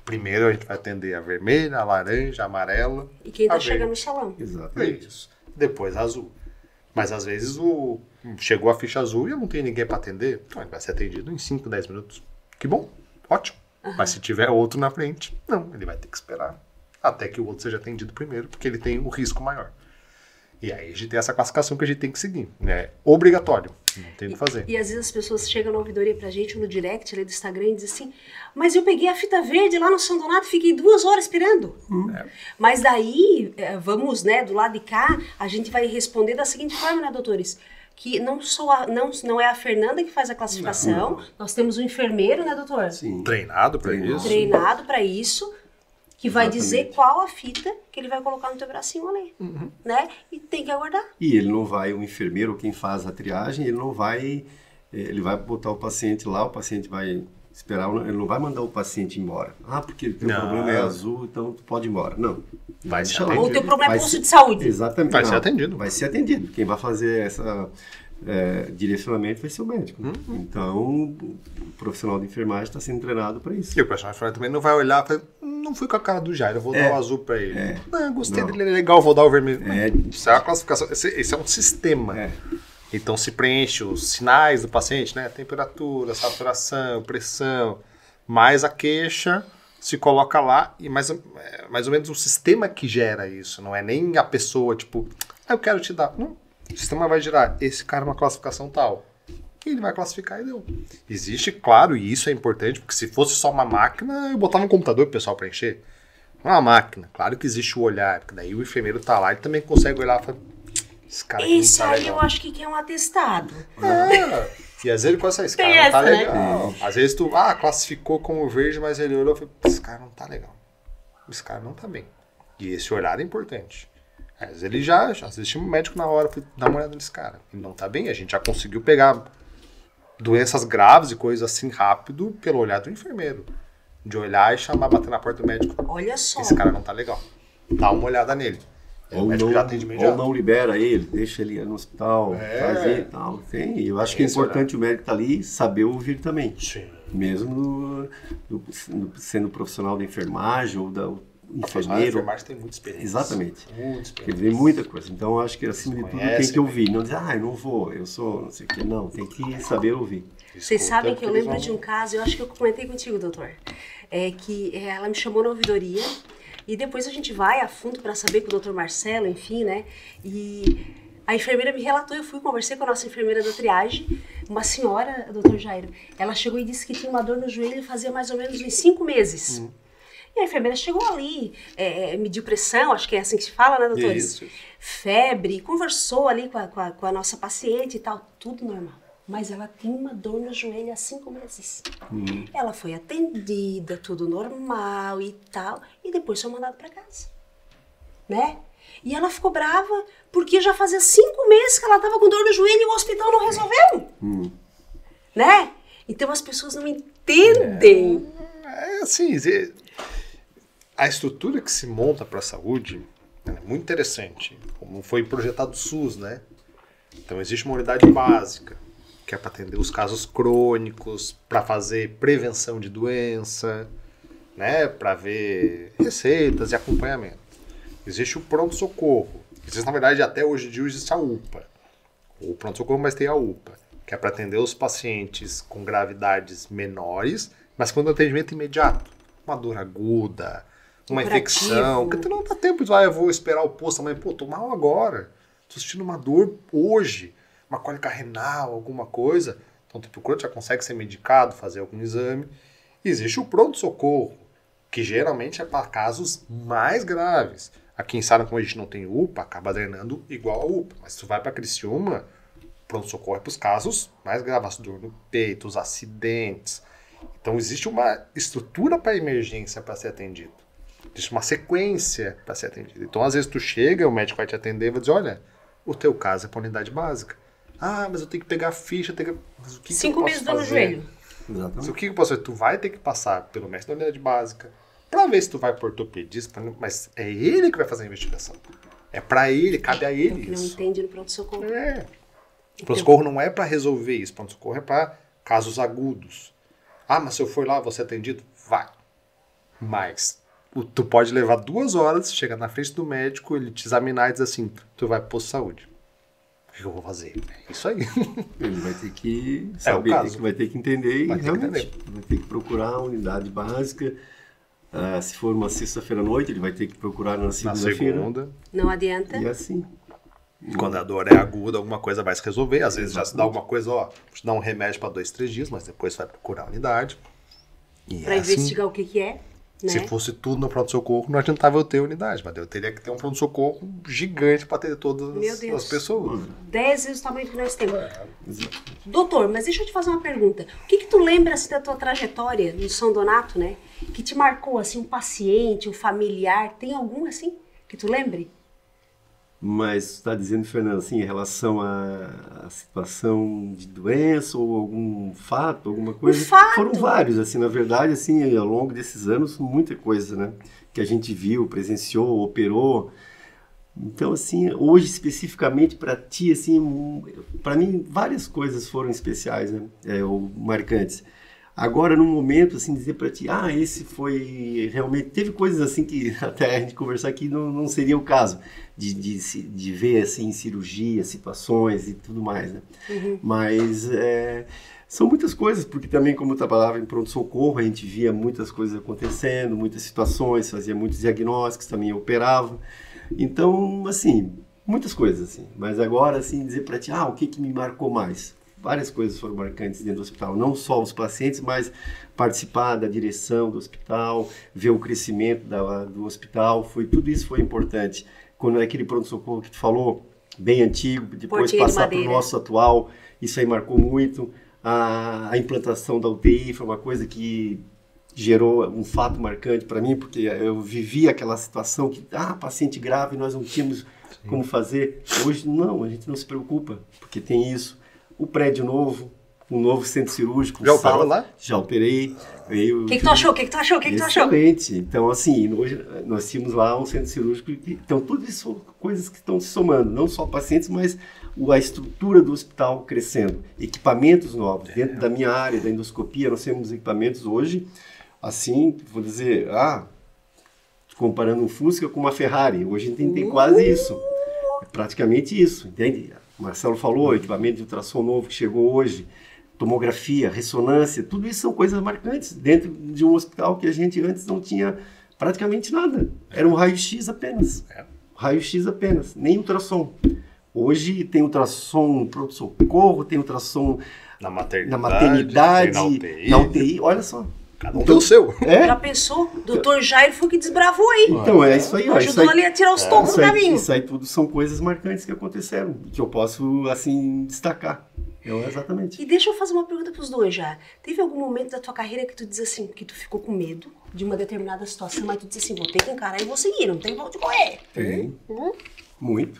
Primeiro a gente vai atender a vermelha, a laranja, a amarela. E quem está chegando no salão. Exatamente. Isso. Depois a azul. Mas às vezes chegou a ficha azul e eu não tenho ninguém para atender. Então ele vai ser atendido em 5, 10 minutos. Que bom, ótimo. Mas se tiver outro na frente, não, ele vai ter que esperar até que o outro seja atendido primeiro, porque ele tem o risco maior. E aí a gente tem essa classificação que a gente tem que seguir. É obrigatório, não tem o que fazer. E às vezes as pessoas chegam na ouvidoria pra gente, no direct ali do Instagram, e dizem assim, mas eu peguei a fita verde lá no São Donato e fiquei 2 horas esperando. Mas daí, vamos, né, do lado de cá, a gente vai responder da seguinte forma, né, doutores? Que não é a Fernanda que faz a classificação, nós temos um enfermeiro, né, doutor? Sim. Treinado para isso. Treinado para isso, que vai dizer qual a fita que ele vai colocar no teu bracinho ali, né? E tem que aguardar. E ele não vai, o enfermeiro, quem faz a triagem, ele vai botar o paciente lá, o paciente vai esperar, ele não vai mandar o paciente embora. Ah, porque o teu problema é azul, então tu pode ir embora. Não. Vai ser Ou o atendido. teu problema é posto de saúde. Exatamente. Vai ser atendido. Vai ser atendido. Quem vai fazer essa direcionamento vai ser o médico. Então, o profissional de enfermagem está sendo treinado para isso. E o profissional de enfermagem também não vai olhar e falar, não fui com a cara do Jair, eu vou dar o azul para ele. Não, gostei dele, ele é legal, vou dar o vermelho. Isso é uma classificação, esse é um sistema. Então se preenche os sinais do paciente, né? Temperatura, saturação, pressão, mais a queixa, se coloca lá e mais ou menos o sistema que gera isso, não é nem a pessoa, tipo, eu quero te dar. Não, o sistema vai gerar, esse cara é uma classificação tal. E ele vai classificar e deu. Existe, claro, e isso é importante, porque se fosse só uma máquina, eu botava um computador pro pessoal preencher. Uma máquina, claro que existe o olhar, porque daí o enfermeiro tá lá e também consegue olhar e falar, esse cara aqui Esse não tá aí legal. eu acho que é um atestado. E às vezes ele consegue, esse cara Tem não tá essa, né? legal. Às vezes tu, classificou como verde, mas ele olhou e falou, esse cara não tá legal. Esse cara não tá bem. E esse olhar é importante. Às vezes ele já assistiu um médico na hora, dá uma olhada nesse cara. Ele não tá bem, a gente já conseguiu pegar doenças graves e coisas assim rápido pelo olhar do enfermeiro. De olhar e chamar, bater na porta do médico. Olha só. Esse cara não tá legal. Dá uma olhada nele. Ou o médico já atende imediato. ou não libera ele, deixa ele no hospital, fazer e tal. Eu acho que é importante o médico estar ali e saber ouvir também. Sim. Mesmo sendo profissional da enfermagem ou da enfermeiro. A enfermagem tem muita experiência. Exatamente. Muita Ele experiência. vê muita coisa. Então, eu acho que acima de tudo conhece, tem que ouvir. Não dizer, eu não vou, eu sou, não sei o que. Não, tem que saber ouvir. Vocês Escuta sabem que eu eles lembro de um caso, eu acho que eu comentei contigo, doutor, que ela me chamou na ouvidoria e depois a gente vai a fundo para saber com o doutor Marcelo, enfim, né? E a enfermeira me relatou, eu conversei com a nossa enfermeira da triagem, uma senhora, doutor Jairo, ela chegou e disse que tinha uma dor no joelho fazia mais ou menos uns 5 meses. E a enfermeira chegou ali, mediu pressão, acho que é assim que se fala, né, doutores? Isso. Febre, conversou ali com a nossa paciente e tal, tudo normal. Mas ela tinha uma dor no joelho há 5 meses. Ela foi atendida, tudo normal e tal, e depois foi mandada para casa, né? E ela ficou brava porque já fazia 5 meses que ela estava com dor no joelho e o hospital não resolveu, né? Então as pessoas não entendem. Assim, a estrutura que se monta para a saúde é muito interessante, como foi projetado o SUS, né? Então existe uma unidade básica, que é para atender os casos crônicos, para fazer prevenção de doença, né? Para ver receitas e acompanhamento. Existe o pronto-socorro. Existe, na verdade, até hoje em dia existe a UPA. O pronto-socorro, mas tem a UPA, que é para atender os pacientes com gravidades menores, mas com atendimento imediato. Uma dor aguda, uma infecção, que tu não dá tempo de eu vou esperar o posto amanhã. Pô, tô mal agora. Tô sentindo uma dor hoje. uma cólica renal, alguma coisa, então tu procura, já consegue ser medicado, fazer algum exame. Existe o pronto-socorro, que geralmente é para casos mais graves. Aqui em Sara, como a gente não tem UPA, acaba drenando igual a UPA. Mas se tu vai para Criciúma, pronto-socorro é para os casos mais graves, dor no peito, os acidentes. Então existe uma estrutura para emergência para ser atendido. Existe uma sequência para ser atendido. Então às vezes tu chega, o médico vai te atender e vai dizer, olha, o teu caso é para unidade básica. Ah, mas eu tenho que pegar a ficha, mas o que 5 que eu meses posso dor no fazer? joelho. Exatamente. Mas o que eu posso fazer? Tu vai ter que passar pelo mestre da unidade básica para ver se tu vai por ortopedista, mas é ele que vai fazer a investigação. É para ele, cabe a ele Que não isso. entende no pronto-socorro. O pronto-socorro não é para resolver isso. O pronto-socorro é para casos agudos. Ah, mas se eu for lá, vou ser atendido? Vai. Mas tu pode levar 2 horas, chegar na frente do médico, ele te examinar e dizer assim, tu vai pro posto de saúde. O que eu vou fazer? É isso aí. Ele vai ter que o saber, caso. vai ter que entender Vai e ter que realmente vai ter que procurar a unidade básica. Se for uma sexta-feira à noite, ele vai ter que procurar na Na segunda-feira. segunda. Não adianta. E assim. Quando a dor é aguda, alguma coisa vai se resolver. Às vezes já se dá alguma coisa, ó, te dá um remédio para 2, 3 dias, mas depois vai procurar a unidade. E Para investigar o que é, né? Se fosse tudo no pronto-socorro, não adiantava eu ter unidade, mas eu teria que ter um pronto-socorro gigante para atender todas Meu Deus. as pessoas. 10 vezes o tamanho que nós temos. Doutor, mas deixa eu te fazer uma pergunta. O que tu lembra assim, da tua trajetória no São Donato, né? Que te marcou, assim, um paciente, um familiar? Tem algum, assim, que tu lembre? Mas você está dizendo, Fernando, assim, em relação à situação de doença ou algum fato, alguma coisa? fato! Foram vários, assim, na verdade, assim, ao longo desses anos, muita coisa, né? Que a gente viu, presenciou, operou. Então, assim, hoje especificamente para ti, assim, para mim várias coisas foram especiais, né? Ou marcantes. Agora, no momento, assim, dizer para ti, esse foi realmente... Teve coisas assim que até a gente conversar aqui não seria o caso de ver, assim, cirurgia, situações e tudo mais, né? Uhum. Mas são muitas coisas, porque também, como eu trabalhava em pronto-socorro, a gente via muitas coisas acontecendo, muitas situações, fazia muitos diagnósticos, também operava. Então, assim, muitas coisas, assim. Mas agora, assim, dizer para ti, o que me marcou mais? Várias coisas foram marcantes dentro do hospital, não só os pacientes, mas participar da direção do hospital, ver o crescimento do hospital, tudo isso foi importante. Quando é aquele pronto-socorro que tu falou, bem antigo, depois Portinha de passar para o madeira. nosso atual, isso aí marcou muito. A implantação da UTI foi uma coisa que gerou um fato marcante para mim, porque eu vivi aquela situação que, paciente grave, nós não tínhamos como fazer. Hoje, não, a gente não se preocupa, porque tem isso. O prédio novo, um novo centro cirúrgico. Já operou lá? Já operei. O que tu achou? O que tu achou? Excelente. Então, assim, hoje nós tínhamos lá um centro cirúrgico. Então, tudo isso são coisas que estão se somando. Não só pacientes, mas a estrutura do hospital crescendo. Equipamentos novos. Dentro da minha área, da endoscopia, nós temos equipamentos hoje, assim, vou dizer, comparando um Fusca com uma Ferrari. Hoje a gente tem quase isso. É praticamente isso, entende? O Marcelo falou, equipamento de ultrassom novo que chegou hoje, tomografia, ressonância, tudo isso são coisas marcantes dentro de um hospital que a gente antes não tinha praticamente nada. Era um raio-x apenas. Raio-x apenas, nem ultrassom. Hoje tem ultrassom no pronto-socorro, tem ultrassom Na na maternidade, maternidade, na UTI, olha só. Cada um tem o seu. Já pensou? Doutor Jair foi que desbravou aí. Então é isso aí. Ó, isso Ajudou aí, ali a tirar os tocos do caminho. Isso aí tudo são coisas marcantes que aconteceram, que eu posso, assim, destacar. Exatamente. E deixa eu fazer uma pergunta pros dois já. Teve algum momento da tua carreira que tu diz assim, que tu ficou com medo de uma determinada situação, mas tu disse assim, vou ter que encarar e vou seguir, não tem pra onde correr. Tem. Muito.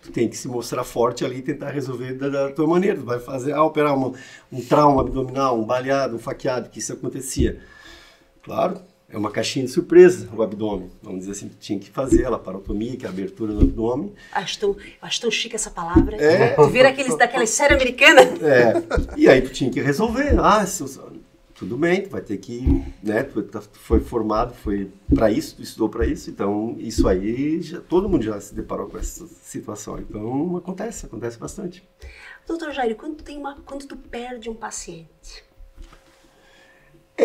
Tu tem que se mostrar forte ali e tentar resolver da tua maneira. Tu vai fazer, operar um trauma abdominal, um baleado, um faqueado, que isso acontecia. Claro, é uma caixinha de surpresa o abdômen. Vamos dizer assim, tu tinha que fazer a laparotomia, que é a abertura do abdômen. Acho tão chique essa palavra. Tu vira daquelas séries americanas. E aí tu tinha que resolver. Tudo bem, tu vai ter que, né, tu foi formado, foi para isso, tu estudou para isso, então isso aí, todo mundo já se deparou com essa situação, então acontece bastante. Doutor Jair, quando tu perde um paciente?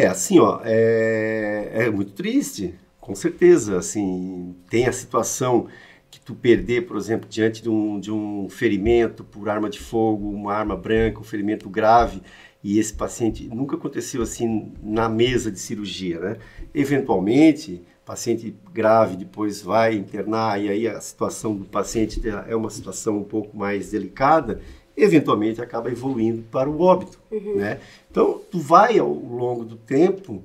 Assim, é muito triste, com certeza, assim, tem a situação que tu perder, por exemplo, diante de um ferimento por arma de fogo, uma arma branca, um ferimento grave, e esse paciente nunca aconteceu assim na mesa de cirurgia, né? Eventualmente, paciente grave depois vai internar e aí a situação do paciente é uma situação um pouco mais delicada, eventualmente acaba evoluindo para o óbito, né? Então, tu vai ao longo do tempo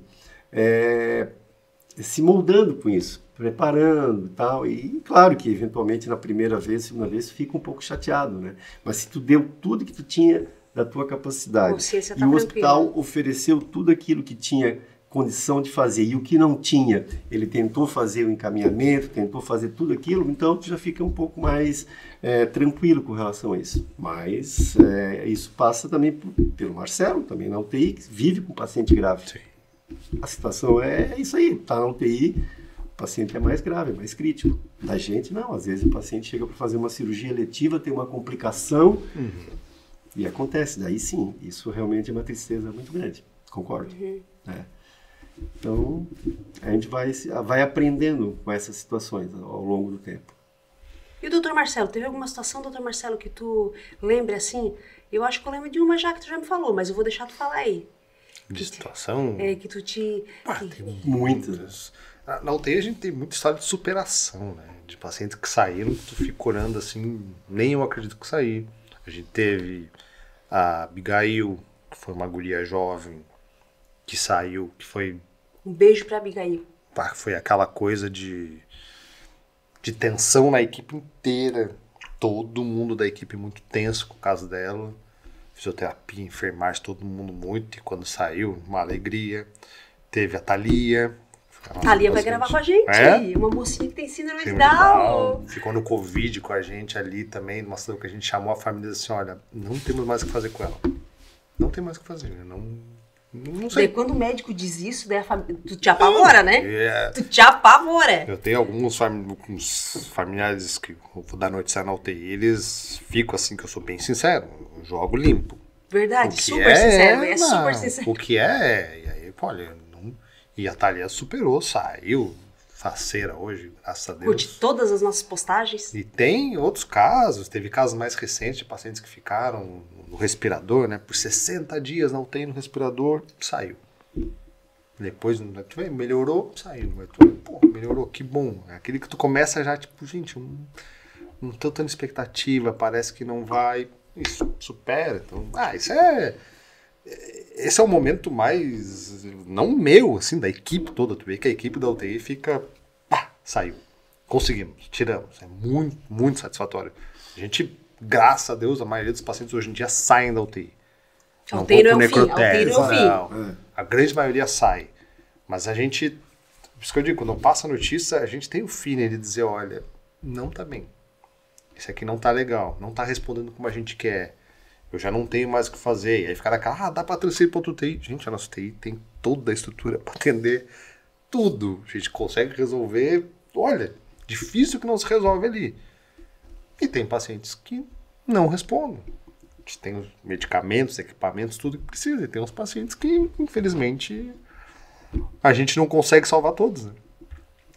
se moldando com isso, preparando e tal, e claro que eventualmente na primeira vez, segunda vez, fica um pouco chateado, né? Mas se tu deu tudo que tu tinha da tua capacidade e o hospital ofereceu tudo aquilo que tinha condição de fazer e o que não tinha, ele tentou fazer o encaminhamento, tentou fazer tudo aquilo, então tu já fica um pouco mais tranquilo com relação a isso. Mas isso passa também pelo Marcelo, também na UTI, que vive com paciente grave. Sim. A situação é isso aí, tá na UTI, o paciente é mais grave, é mais crítico. Da gente não, às vezes o paciente chega para fazer uma cirurgia eletiva, tem uma complicação e acontece. Daí sim, isso realmente é uma tristeza muito grande, concordo. Então, a gente vai aprendendo com essas situações ao longo do tempo. E o doutor Marcelo, teve alguma situação, doutor Marcelo, que tu lembra assim? Eu acho que eu lembro de uma já que tu já me falou, mas eu vou deixar tu falar aí. De situação? Que tu te... Tem muitas. Na UTI a gente tem muita história de superação, né? De pacientes que saíram, tu fica orando assim, nem eu acredito que saí. A gente teve a Abigail, que foi uma guria jovem, que saiu, que foi... Um beijo pra Abigail. Foi aquela coisa de tensão na equipe inteira. Todo mundo da equipe muito tenso com o caso dela. Fisioterapia, enfermagem, todo mundo muito. E quando saiu, uma alegria. Teve a Thalia. Thalia vai gravar com a gente. Uma mocinha que tem síndrome de Down. Ficou no Covid com a gente ali também. Numa situação que a gente chamou a família assim, olha, não temos mais o que fazer com ela. Não tem mais o que fazer. Não sei. Daí, quando o médico diz isso, daí tu te apavora, né? Tu te apavora. Eu tenho alguns familiares que eu vou dar notícia na UTI, eles ficam assim, que eu sou bem sincero, eu jogo limpo. Verdade, super sincero, super sincero. O que e aí, olha, e a Thalia superou, saiu, faceira hoje, graças a Deus. Curte todas as nossas postagens. E tem outros casos, teve casos mais recentes de pacientes que ficaram no respirador, né? Por 60 dias na UTI no respirador, saiu. Depois, melhorou, saiu. Melhorou, que bom. É aquele que tu começa já, tipo, gente, não tô tendo expectativa, parece que não vai. Isso, supera. Então, esse é o momento mais, não meu, assim, da equipe toda. Tu vê que a equipe da UTI fica, saiu. Conseguimos, tiramos. É muito, muito satisfatório. A gente, graças a Deus, a maioria dos pacientes hoje em dia saem da UTI. A UTI não é o fim. Não. A grande maioria sai. Mas a gente, por isso que eu digo, quando passa a notícia, a gente tem o feeling de dizer, olha, não tá bem. Isso aqui não tá legal, não tá respondendo como a gente quer. Eu já não tenho mais o que fazer. E aí fica naquela, dá pra transferir pra outra UTI. Gente, a nossa UTI tem toda a estrutura pra atender tudo. A gente consegue resolver, olha, difícil que não se resolve ali. E tem pacientes que não respondem. A gente tem os medicamentos, equipamentos, tudo que precisa. E tem uns pacientes que, infelizmente, a gente não consegue salvar todos, né?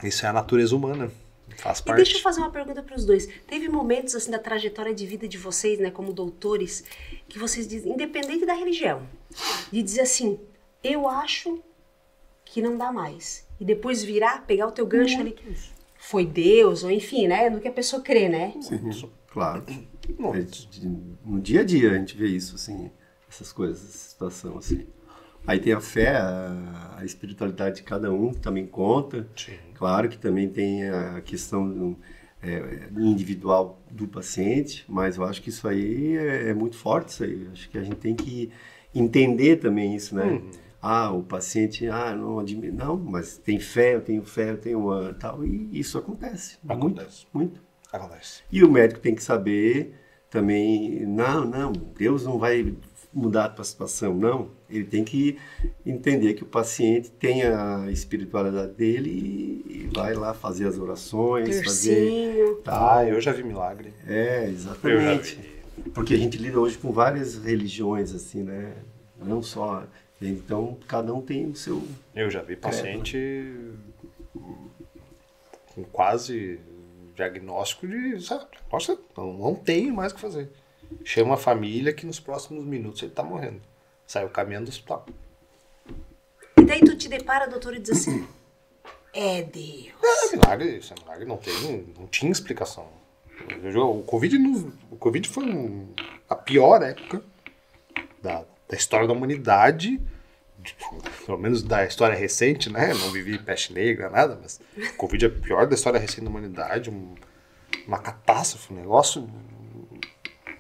Isso é a natureza humana. Faz parte. E deixa eu fazer uma pergunta para os dois. Teve momentos assim da trajetória de vida de vocês, né, como doutores, que vocês dizem, independente da religião, de dizer assim, eu acho que não dá mais. E depois virar, pegar o teu gancho ali. Foi Deus, ou enfim, né? No que a pessoa crê, né? Sim, claro. No dia a dia a gente vê isso, assim, essas coisas, essa situação, assim. Aí tem a fé, a espiritualidade de cada um, que também conta. Sim. Claro que também tem a questão individual do paciente, mas eu acho que isso aí é muito forte, isso aí. Acho que a gente tem que entender também isso, né? O paciente, não admite. Não, mas tem fé, eu tenho tal, e isso acontece. Acontece. Muito. Acontece. E o médico tem que saber também, não, Deus não vai mudar a tua situação, não. Ele tem que entender que o paciente tem a espiritualidade dele e vai lá fazer as orações, Tercinho. Eu já vi milagre. Exatamente. Porque a gente lida hoje com várias religiões, assim, né? Não só... Então, cada um tem o seu... Eu já vi paciente com quase diagnóstico de, sabe, nossa, não tem mais o que fazer. Chama a família que nos próximos minutos ele tá morrendo. Saiu caminhando do hospital. E daí tu te depara, doutor, e diz assim, é Deus. Milagre, isso é milagre, não tinha explicação. O Covid foi a pior época da história da humanidade, pelo menos da história recente, né? Não vivi peste negra, nada, mas o Covid é a pior da história recente da humanidade, uma catástrofe, um negócio.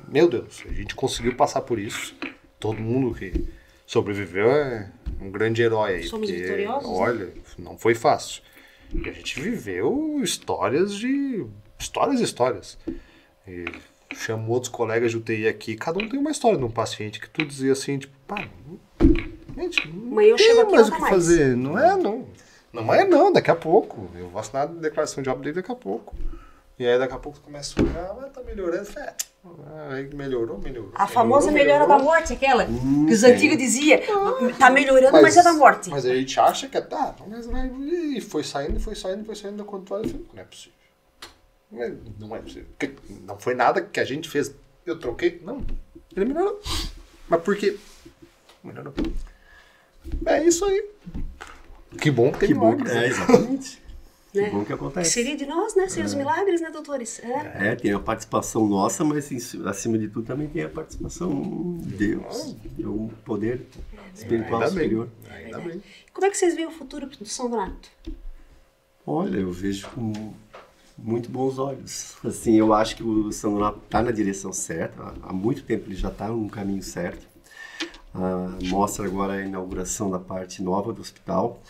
Meu Deus, a gente conseguiu passar por isso. Todo mundo que sobreviveu é um grande herói aí. Somos vitoriosos? Olha, não foi fácil. E a gente viveu histórias. E chamo outros colegas de UTI aqui, cada um tem uma história de um paciente que tu dizia assim, tipo, pá, gente, não Mas eu chego tem aqui mais o não que tá mais. fazer. Não é não, daqui a pouco. Eu vou assinar a declaração de óbito dele daqui a pouco. E aí daqui a pouco tu começa a olhar, mas tá melhorando. Aí melhorou. A famosa melhora da morte, aquela que os antigos diziam, tá melhorando, mas é da morte. Mas a gente acha que tá, mas vai. E foi saindo da controle. Não é possível. Não é possível. Porque não foi nada que a gente fez. Eu troquei? Não. Ele melhorou. Mas por quê? Melhorou. É isso aí. Que bom que tem Que bom, milagres, né? exatamente. Né? Que bom que acontece. Seria de nós, né? Ser os milagres, né, doutores? Tem a participação nossa, mas acima de tudo também tem a participação de Deus. É um poder espiritual superior. Ainda bem. Como é que vocês veem o futuro do São Donato? Olha, eu vejo com muito bons olhos. Assim, eu acho que o São Donato está na direção certa. Há muito tempo ele já está no caminho certo. Mostra agora a inauguração da parte nova do hospital.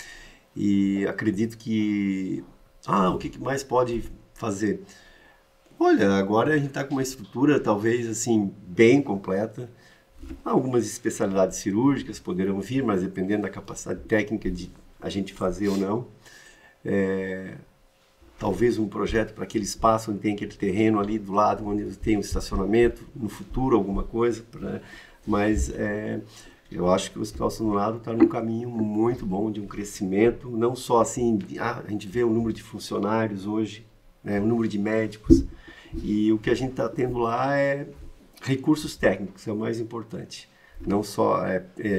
E acredito que... o que mais pode fazer? Olha, agora a gente está com uma estrutura talvez assim bem completa. Algumas especialidades cirúrgicas poderão vir, mas dependendo da capacidade técnica de a gente fazer ou não. Talvez um projeto para aquele espaço onde tem aquele terreno ali do lado, onde tem um estacionamento, no futuro alguma coisa. Mas eu acho que o Hospital São Donato está num caminho muito bom de um crescimento, não só assim, a gente vê o número de funcionários hoje, né, o número de médicos, e o que a gente está tendo lá é recursos técnicos, é o mais importante. Não só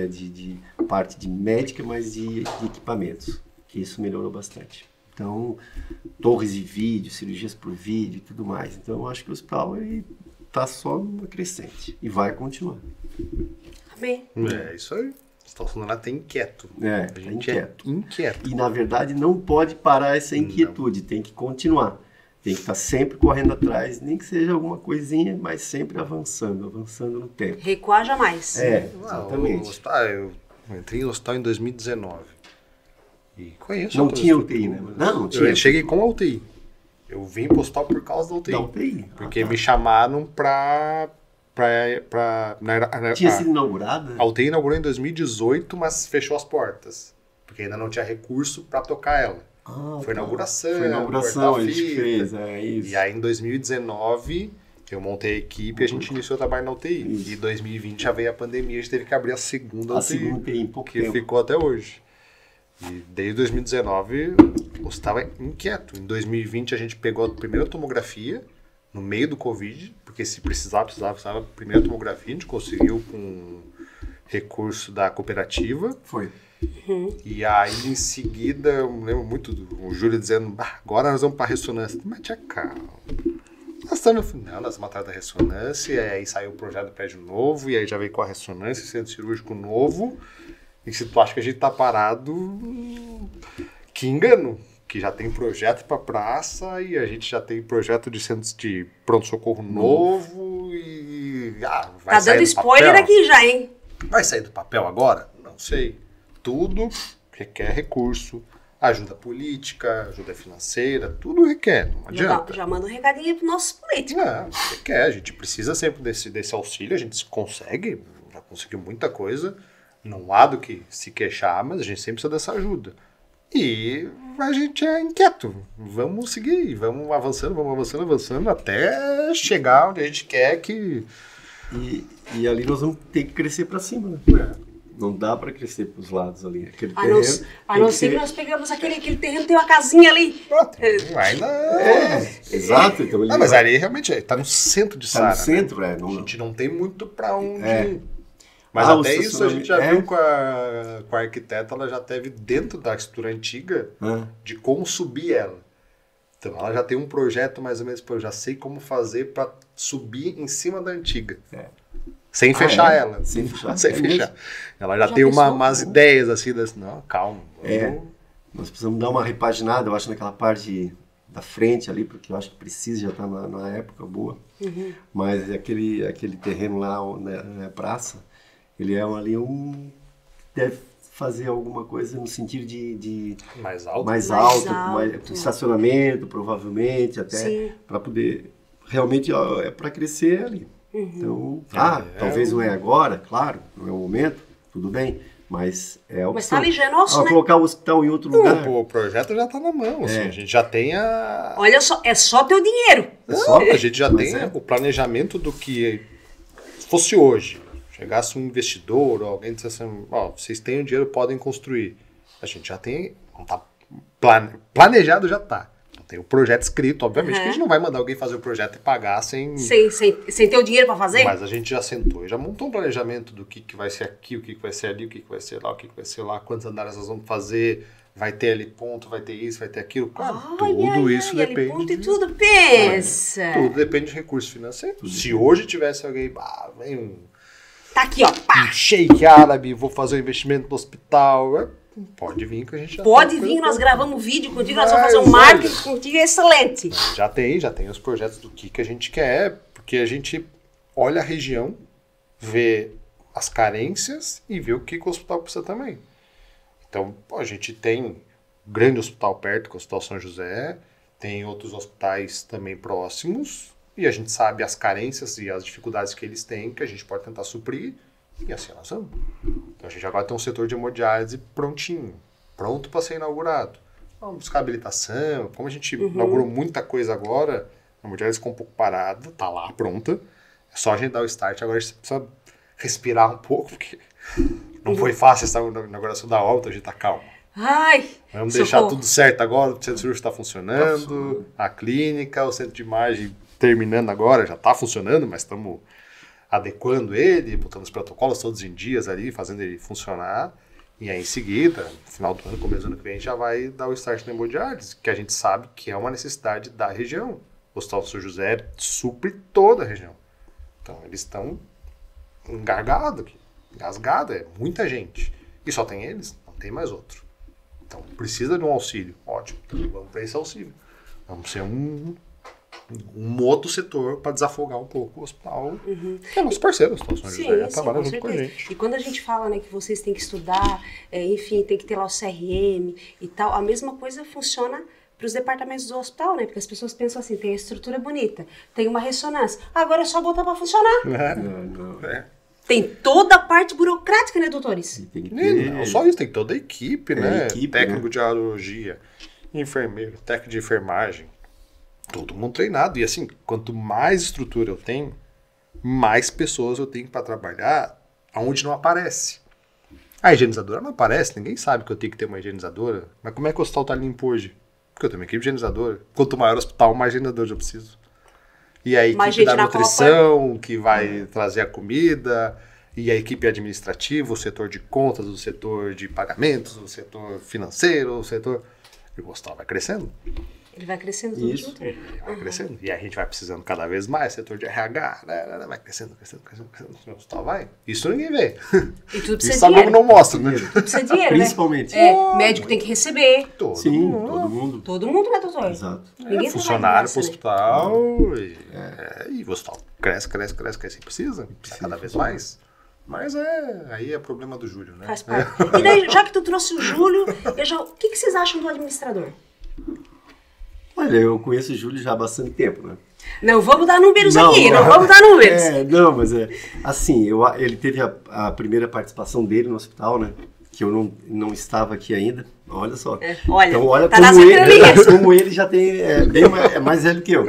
de parte de médica, mas de equipamentos, que isso melhorou bastante. Então, torres de vídeo, cirurgias por vídeo e tudo mais. Então, eu acho que o hospital está só numa crescente e vai continuar. Amém. É isso aí. Hospital São Donato é inquieto. A gente é inquieto. E, na verdade, não pode parar essa inquietude, tem que continuar. Tem que estar sempre correndo atrás, nem que seja alguma coisinha, mas sempre avançando no tempo. Recuar jamais. Exatamente. Eu entrei no hospital em 2019. E conheço. Não tinha UTI, né? Não tinha. Eu cheguei com a UTI. Eu vim pro hospital por causa da UTI. Da UTI. Porque me chamaram pra Tinha sido inaugurada? A UTI inaugurou em 2018, mas fechou as portas. Porque ainda não tinha recurso pra tocar ela. Foi inauguração. Foi inauguração, a gente fez, isso. E aí em 2019 eu montei a equipe e a gente iniciou o trabalho na UTI. Isso. E em 2020 já veio a pandemia, a gente teve que abrir a segunda UTI. Em pouco que tempo. Ficou até hoje. E desde 2019 eu estava inquieto. Em 2020 a gente pegou a primeira tomografia no meio do Covid, porque se precisava a primeira tomografia, a gente conseguiu com recurso da cooperativa. Foi. E aí em seguida, eu me lembro muito do Júlio dizendo, agora nós vamos para a ressonância. Mas tinha calma. Nós estamos no final, nós vamos atrás da ressonância, e aí saiu o projeto do prédio novo, e aí já veio com a ressonância, centro cirúrgico novo. E se tu acha que a gente tá parado, que engano. Que já tem projeto para praça e a gente já tem projeto de centros de pronto-socorro novo e... vai tá sair dando do spoiler papel. aqui já, hein? Vai sair do papel agora? Não sei. Tudo requer recurso, ajuda política, ajuda financeira, tudo requer, não adianta. Já manda um recadinho para nossos políticos. Requer, a gente precisa sempre desse auxílio, a gente consegue, já conseguiu muita coisa, não há do que se queixar, mas a gente sempre precisa dessa ajuda. E a gente é inquieto, vamos seguir, vamos avançando até chegar onde a gente quer que... E ali nós vamos ter que crescer para cima, né? Não dá para crescer para os lados ali. Aquele A não ser que nós pegamos aquele terreno, tem uma casinha ali. Ainda exato. Então mas ali realmente está no centro de Sara. Tá no centro, né? Não, a gente não tem muito para onde ir. Mas até isso a gente já viu com a arquiteta, ela já teve dentro da estrutura antiga de como subir ela. Então ela já tem um projeto mais ou menos, eu já sei como fazer para subir em cima da antiga. Sem fechar ela. Sem fechar. Ela já tem umas ideias assim, não, calma. Nós precisamos dar uma repaginada, eu acho, naquela parte da frente ali, porque eu acho que precisa, já está na época boa. Mas aquele terreno lá na praça, ele é ali deve fazer alguma coisa no sentido de mais alto, mais estacionamento, provavelmente, até para poder, realmente é para crescer ali. Então, talvez não é agora, claro, não é o momento, tudo bem, mas é o Mas tá ali, já é nosso, né? Colocar o hospital em outro lugar. O projeto já está na mão, assim, a gente já tem a... Olha só, é só teu dinheiro. A gente já tem o planejamento do que fosse hoje. Chegasse um investidor ou alguém dissesse assim, vocês têm o dinheiro, podem construir. A gente já tem, não tá planejado já está. Tem o projeto escrito, obviamente, que a gente não vai mandar alguém fazer o projeto e pagar sem ter o dinheiro para fazer. Mas a gente já sentou, já montou um planejamento do que vai ser aqui, o que vai ser ali, o que vai ser lá, o que vai ser lá, quantos andares nós vamos fazer, vai ter ali ponto, vai ter isso, vai ter aquilo. Claro, tudo isso depende. Ponto e tudo, pensa. Tudo depende de recurso financeiro. Se hoje tivesse alguém, vem tá aqui, ó, pá. Sheik árabe, vou fazer um investimento no hospital. Pode vir que a gente já pode vir, nós gravamos vídeo contigo, nós vamos fazer um marketing contigo excelente. Já tem os projetos do que a gente quer, porque a gente olha a região, vê as carências e vê o que o hospital precisa também. Então, a gente tem um grande hospital perto, que é o Hospital São José, tem outros hospitais também próximos, e a gente sabe as carências e as dificuldades que eles têm, que a gente pode tentar suprir, e assim nós vamos. Então a gente agora tem um setor de hemodiálise prontinho, pronto para ser inaugurado. Vamos buscar habilitação, como a gente inaugurou muita coisa agora, a hemodiálise ficou um pouco parada, tá lá, pronta, é só a gente dar o start, agora a gente precisa respirar um pouco, porque não foi fácil essa inauguração da obra, então a gente tá calmo. Vamos deixar tudo certo agora, o centro cirúrgico está funcionando, a clínica, o centro de imagem terminando agora, já está funcionando, mas estamos adequando ele, botando os protocolos todos em dias ali, fazendo ele funcionar. E aí, em seguida, no final do ano, começo do ano que vem, já vai dar o start na hemodiálise, que a gente sabe que é uma necessidade da região. O Hospital São José supre toda a região. Então, eles estão engasgados, é muita gente. E só tem eles, não tem mais outro. Então, precisa de um auxílio. Ótimo, então vamos para esse auxílio. Vamos ser um outro setor para desafogar um pouco o hospital, que é nosso parceiro, o Hospital São José, trabalha junto com a gente. E quando a gente fala, né, que vocês têm que estudar, enfim, tem que ter lá o CRM e tal, a mesma coisa funciona para os departamentos do hospital, né? Porque as pessoas pensam assim, tem a estrutura bonita, tem uma ressonância, agora é só botar para funcionar. Tem toda a parte burocrática, né, doutores? Não só isso, tem toda a equipe, né? Técnico de radiologia, enfermeiro, técnico de enfermagem, todo mundo treinado. E assim, quanto mais estrutura eu tenho, mais pessoas eu tenho para trabalhar aonde não aparece. A higienizadora não aparece, ninguém sabe que eu tenho que ter uma higienizadora. Mas como é que o hospital tá limpo hoje? Porque eu tenho uma equipe de higienizadora. Quanto maior o hospital, mais higienizadores eu preciso. E a equipe da nutrição, que vai trazer a comida, e a equipe administrativa, o setor de contas, o setor de pagamentos, o setor financeiro, o setor... E o hospital vai crescendo. Ele vai crescendo tudo junto. Vai crescendo. E a gente vai precisando cada vez mais, setor de RH, vai crescendo. O hospital vai. Isso ninguém vê. E tudo precisa isso de dinheiro. Não mostra, né? Tudo precisa de dinheiro, principalmente. Né? Médico tem que receber. Todo mundo. Todo mundo, né, doutor? Exato. Ninguém funcionário pro hospital. E o hospital cresce. Precisa cada vez mais. Mas aí é problema do Júlio, né? Faz parte. E daí, já que tu trouxe o Júlio, o que vocês acham do administrador? Olha, eu conheço o Júlio já há bastante tempo, né? Não vamos dar números aqui, não vamos dar números. Assim, ele teve a primeira participação dele no hospital, né? Que eu não estava aqui ainda. Olha só. Olha, então, olha tá como ele já tem, é mais velho que eu.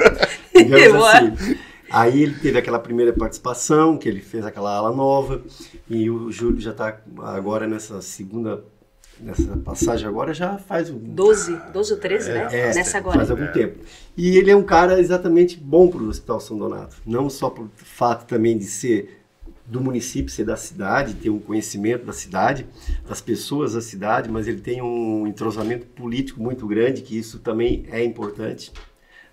Digamos assim. Aí ele teve aquela primeira participação, que ele fez aquela ala nova, e o Júlio já está agora nessa passagem agora, já faz 12 ou 13, né? Nessa agora. Faz algum tempo. E ele é um cara exatamente bom para o Hospital São Donato, não só por fato também de ser do município, ser da cidade, ter um conhecimento da cidade, das pessoas da cidade, mas ele tem um entrosamento político muito grande, que isso também é importante,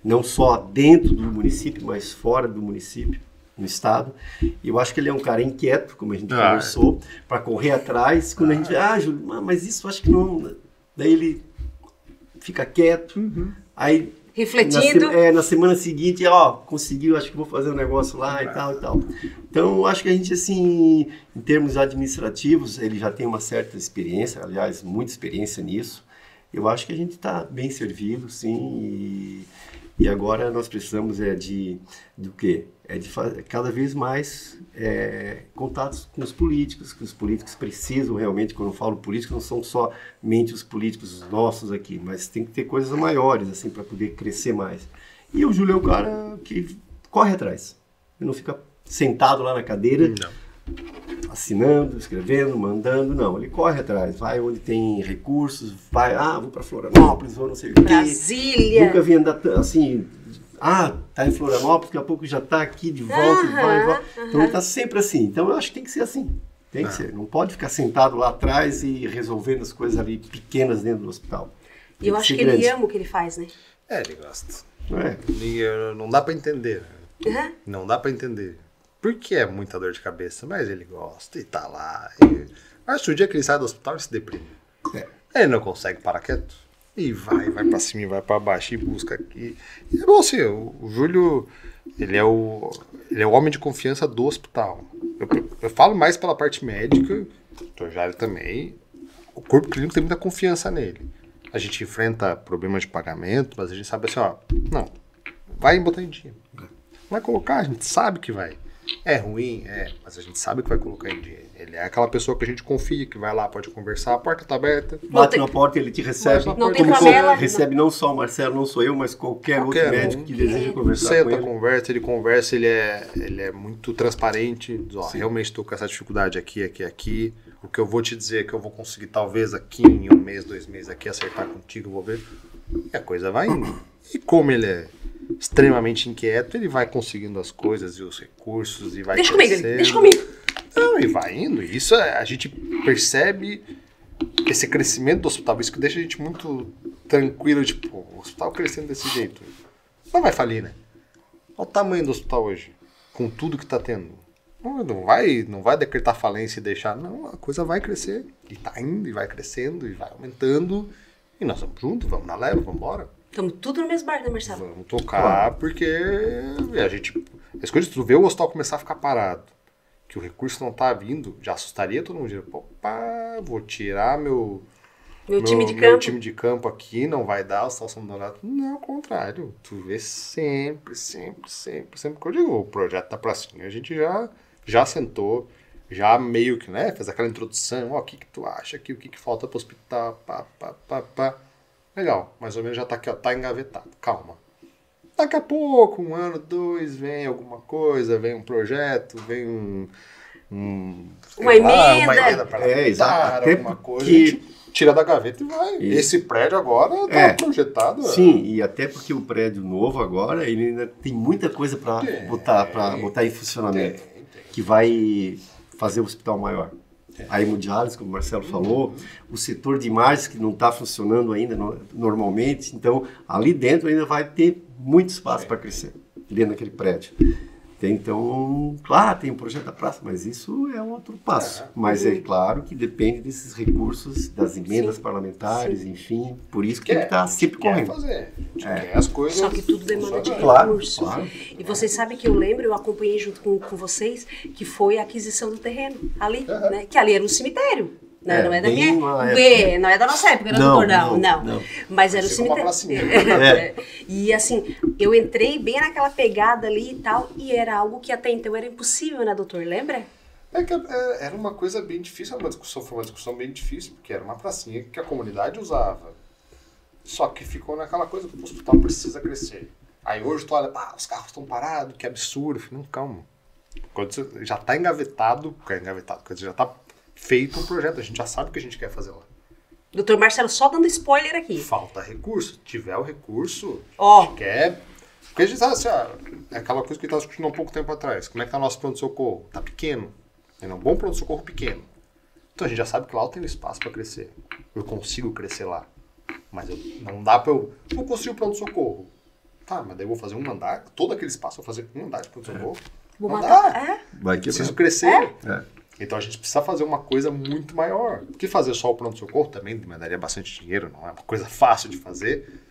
não só dentro do município, mas fora do município, no estado. E eu acho que ele é um cara inquieto, como a gente conversou, para correr atrás, quando a gente Júlio, mas isso acho que não... Daí ele fica quieto, aí... Refletindo. Na semana seguinte, conseguiu, acho que vou fazer um negócio lá e tal e tal. Então, eu acho que a gente, assim, em termos administrativos, ele já tem uma certa experiência, aliás, muita experiência nisso. Eu acho que a gente está bem servido, sim, e agora nós precisamos do quê? De fazer cada vez mais contatos com os políticos, que os políticos precisam realmente, quando eu falo políticos, não são somente os políticos nossos aqui, mas tem que ter coisas maiores, assim, para poder crescer mais. E o Júlio é o cara que corre atrás, ele não fica sentado lá na cadeira, assinando, escrevendo, mandando, não, ele corre atrás, vai onde tem recursos, vai, vou para Florianópolis, vou não sei o quê. Brasília. Nunca vi andar assim... tá em Florianópolis, daqui a pouco já tá aqui de volta, vai e volta. Então ele tá sempre assim. Então eu acho que tem que ser assim. Tem que ser. Não pode ficar sentado lá atrás e resolvendo as coisas ali pequenas dentro do hospital. E eu acho que ele ama o que ele faz, né? Ele gosta. Não dá pra entender. Não dá pra entender. Porque é muita dor de cabeça, mas ele gosta e tá lá. Mas o dia que ele sai do hospital, ele se deprime. Ele não consegue parar quieto. E vai pra cima, vai pra baixo e busca aqui. E é bom assim, o Júlio, ele é o homem de confiança do hospital. Eu falo mais pela parte médica, o Dr. Jário também. O corpo clínico tem muita confiança nele. A gente enfrenta problemas de pagamento, mas a gente sabe assim, não, vai botar em dia. Vai colocar, a gente sabe que vai. É ruim, mas a gente sabe que vai colocar em dia. Ele é aquela pessoa que a gente confia, que vai lá, pode conversar, a porta tá aberta. Bate na porta e ele te recebe. Não tem flanela. Recebe não só o Marcelo, não sou eu, mas qualquer outro médico que deseja conversar com ele. Conversa, ele é muito transparente. Diz, realmente estou com essa dificuldade aqui. O que eu vou te dizer é que eu vou conseguir talvez aqui em 1 mês, 2 meses aqui acertar contigo, vou ver. E a coisa vai indo. E como ele é extremamente inquieto, ele vai conseguindo as coisas e os recursos e vai crescendo. Deixa comigo. Não, e vai indo. Isso a gente percebe esse crescimento do hospital. Isso que deixa a gente muito tranquilo, tipo, o hospital crescendo desse jeito. Não vai falir, né? Olha o tamanho do hospital hoje, com tudo que tá tendo. Não vai decretar falência e deixar. Não, a coisa vai crescer. E tá indo, e vai crescendo, e vai aumentando. E nós vamos juntos, vamos na leva, vamos embora. Estamos tudo no mesmo barco, né, Marcelo? Vamos tocar, porque a gente... As coisas, tu vê o hospital começar a ficar parado, que o recurso não tá vindo, já assustaria todo mundo. Opa, vou tirar meu time de campo aqui, não vai dar, o Hospital São Donato. Não, ao contrário. Tu vê sempre que eu digo, o projeto tá pra cima. A gente já sentou, já meio que, né, fez aquela introdução, o que tu acha aqui, o que falta pro hospital, pá. Legal, mais ou menos já tá aqui, tá engavetado, calma. Daqui a pouco, 1 ano, 2, vem alguma coisa, vem um projeto, vem uma emenda parlamentar, alguma coisa, a gente tira da gaveta e vai. Isso. Esse prédio agora tá projetado. Sim, e até porque o prédio novo agora, ele ainda tem muita coisa para botar em funcionamento, que vai fazer o hospital maior. A hemodiálise, como o Marcelo falou, o setor de imagens que não está funcionando ainda normalmente, então ali dentro ainda vai ter muito espaço para crescer, dentro daquele prédio. Então, claro, tem o projeto da praça, mas isso é um outro passo. Mas é claro que depende desses recursos, das emendas parlamentares, enfim, por isso que tem que estar sempre correndo. Fazer. Quer as coisas. Só que tudo demanda de recurso. Claro. E vocês sabem que eu acompanhei junto com vocês, que foi a aquisição do terreno ali, né? Que ali era um cemitério. Não é da minha época. Não é da nossa época, doutor? Não. Mas era o cemitério. E assim, eu entrei bem naquela pegada ali e tal, e era algo que até então era impossível, né, doutor? Lembra? Era uma coisa bem difícil, foi uma discussão bem difícil, porque era uma pracinha que a comunidade usava. Só que ficou naquela coisa que o hospital precisa crescer. Aí hoje tu olha, pá, os carros estão parados, que absurdo. Eu falei, não, calma. Quando você já tá engavetado, quando já tá feito um projeto, a gente já sabe o que a gente quer fazer lá. Doutor Marcelo, só dando spoiler aqui. Falta recurso. Se tiver o recurso, Ó. a gente quer... Porque a gente sabe assim, é aquela coisa que a gente estava discutindo há um pouco tempo atrás. Como é que tá o nosso pronto-socorro? Tá pequeno. É um bom pronto-socorro pequeno. Então a gente já sabe que lá eu tenho espaço para crescer. Eu consigo crescer lá. Mas não dá para eu... Vou construir o pronto-socorro. Tá, mas daí eu vou fazer um andar. Todo aquele espaço eu vou fazer um andar de pronto-socorro. Vou não matar. dá. Vai que Preciso crescer. É. Então a gente precisa fazer uma coisa muito maior. Porque fazer só o pronto-socorro também demandaria bastante dinheiro, não é uma coisa fácil de fazer.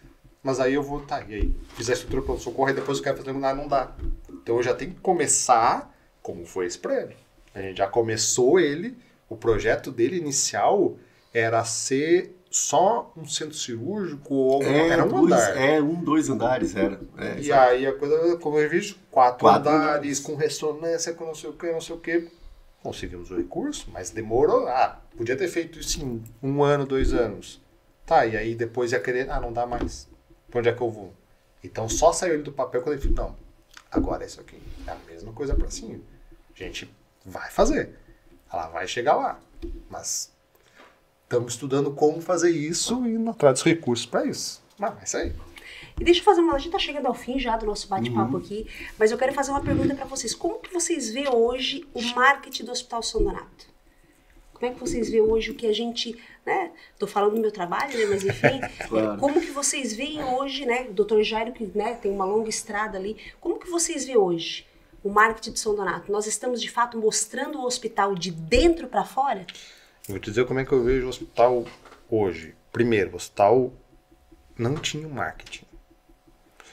Mas aí eu vou, tá, e aí? Fiz a estrutura do pronto-socorro e depois eu quero fazer um não dá. Então eu já tenho que começar como foi esse prédio. A gente já começou ele, o projeto dele inicial era ser só um centro cirúrgico ou era um andar. Dois andares era. E aí a coisa, como eu vejo, quatro andares, com ressonância, com não sei o que. Conseguimos o recurso, mas demorou. Podia ter feito isso em 1 ano, 2 anos. Tá, e aí depois ia querer, não dá mais. Pra onde é que eu vou? Então só saiu ele do papel quando ele falou, não, agora é isso aqui. É a mesma coisa pra cima. A gente vai fazer. Ela vai chegar lá. Mas estamos estudando como fazer isso e indo atrás dos recursos pra isso. Mas vai sair. E deixa eu fazer a gente tá chegando ao fim já do nosso bate-papo aqui, mas eu quero fazer uma pergunta para vocês. Como que vocês veem hoje o marketing do Hospital São Donato? Como é que vocês veem hoje o que a gente, né? Tô falando do meu trabalho, né? Mas enfim, Claro. Como que vocês veem hoje, né? O Dr. Jairo, que né, tem uma longa estrada ali, como que vocês veem hoje o marketing do São Donato? Nós estamos de fato mostrando o hospital de dentro para fora? Eu vou te dizer como é que eu vejo o hospital hoje. Primeiro, o hospital não tinha marketing.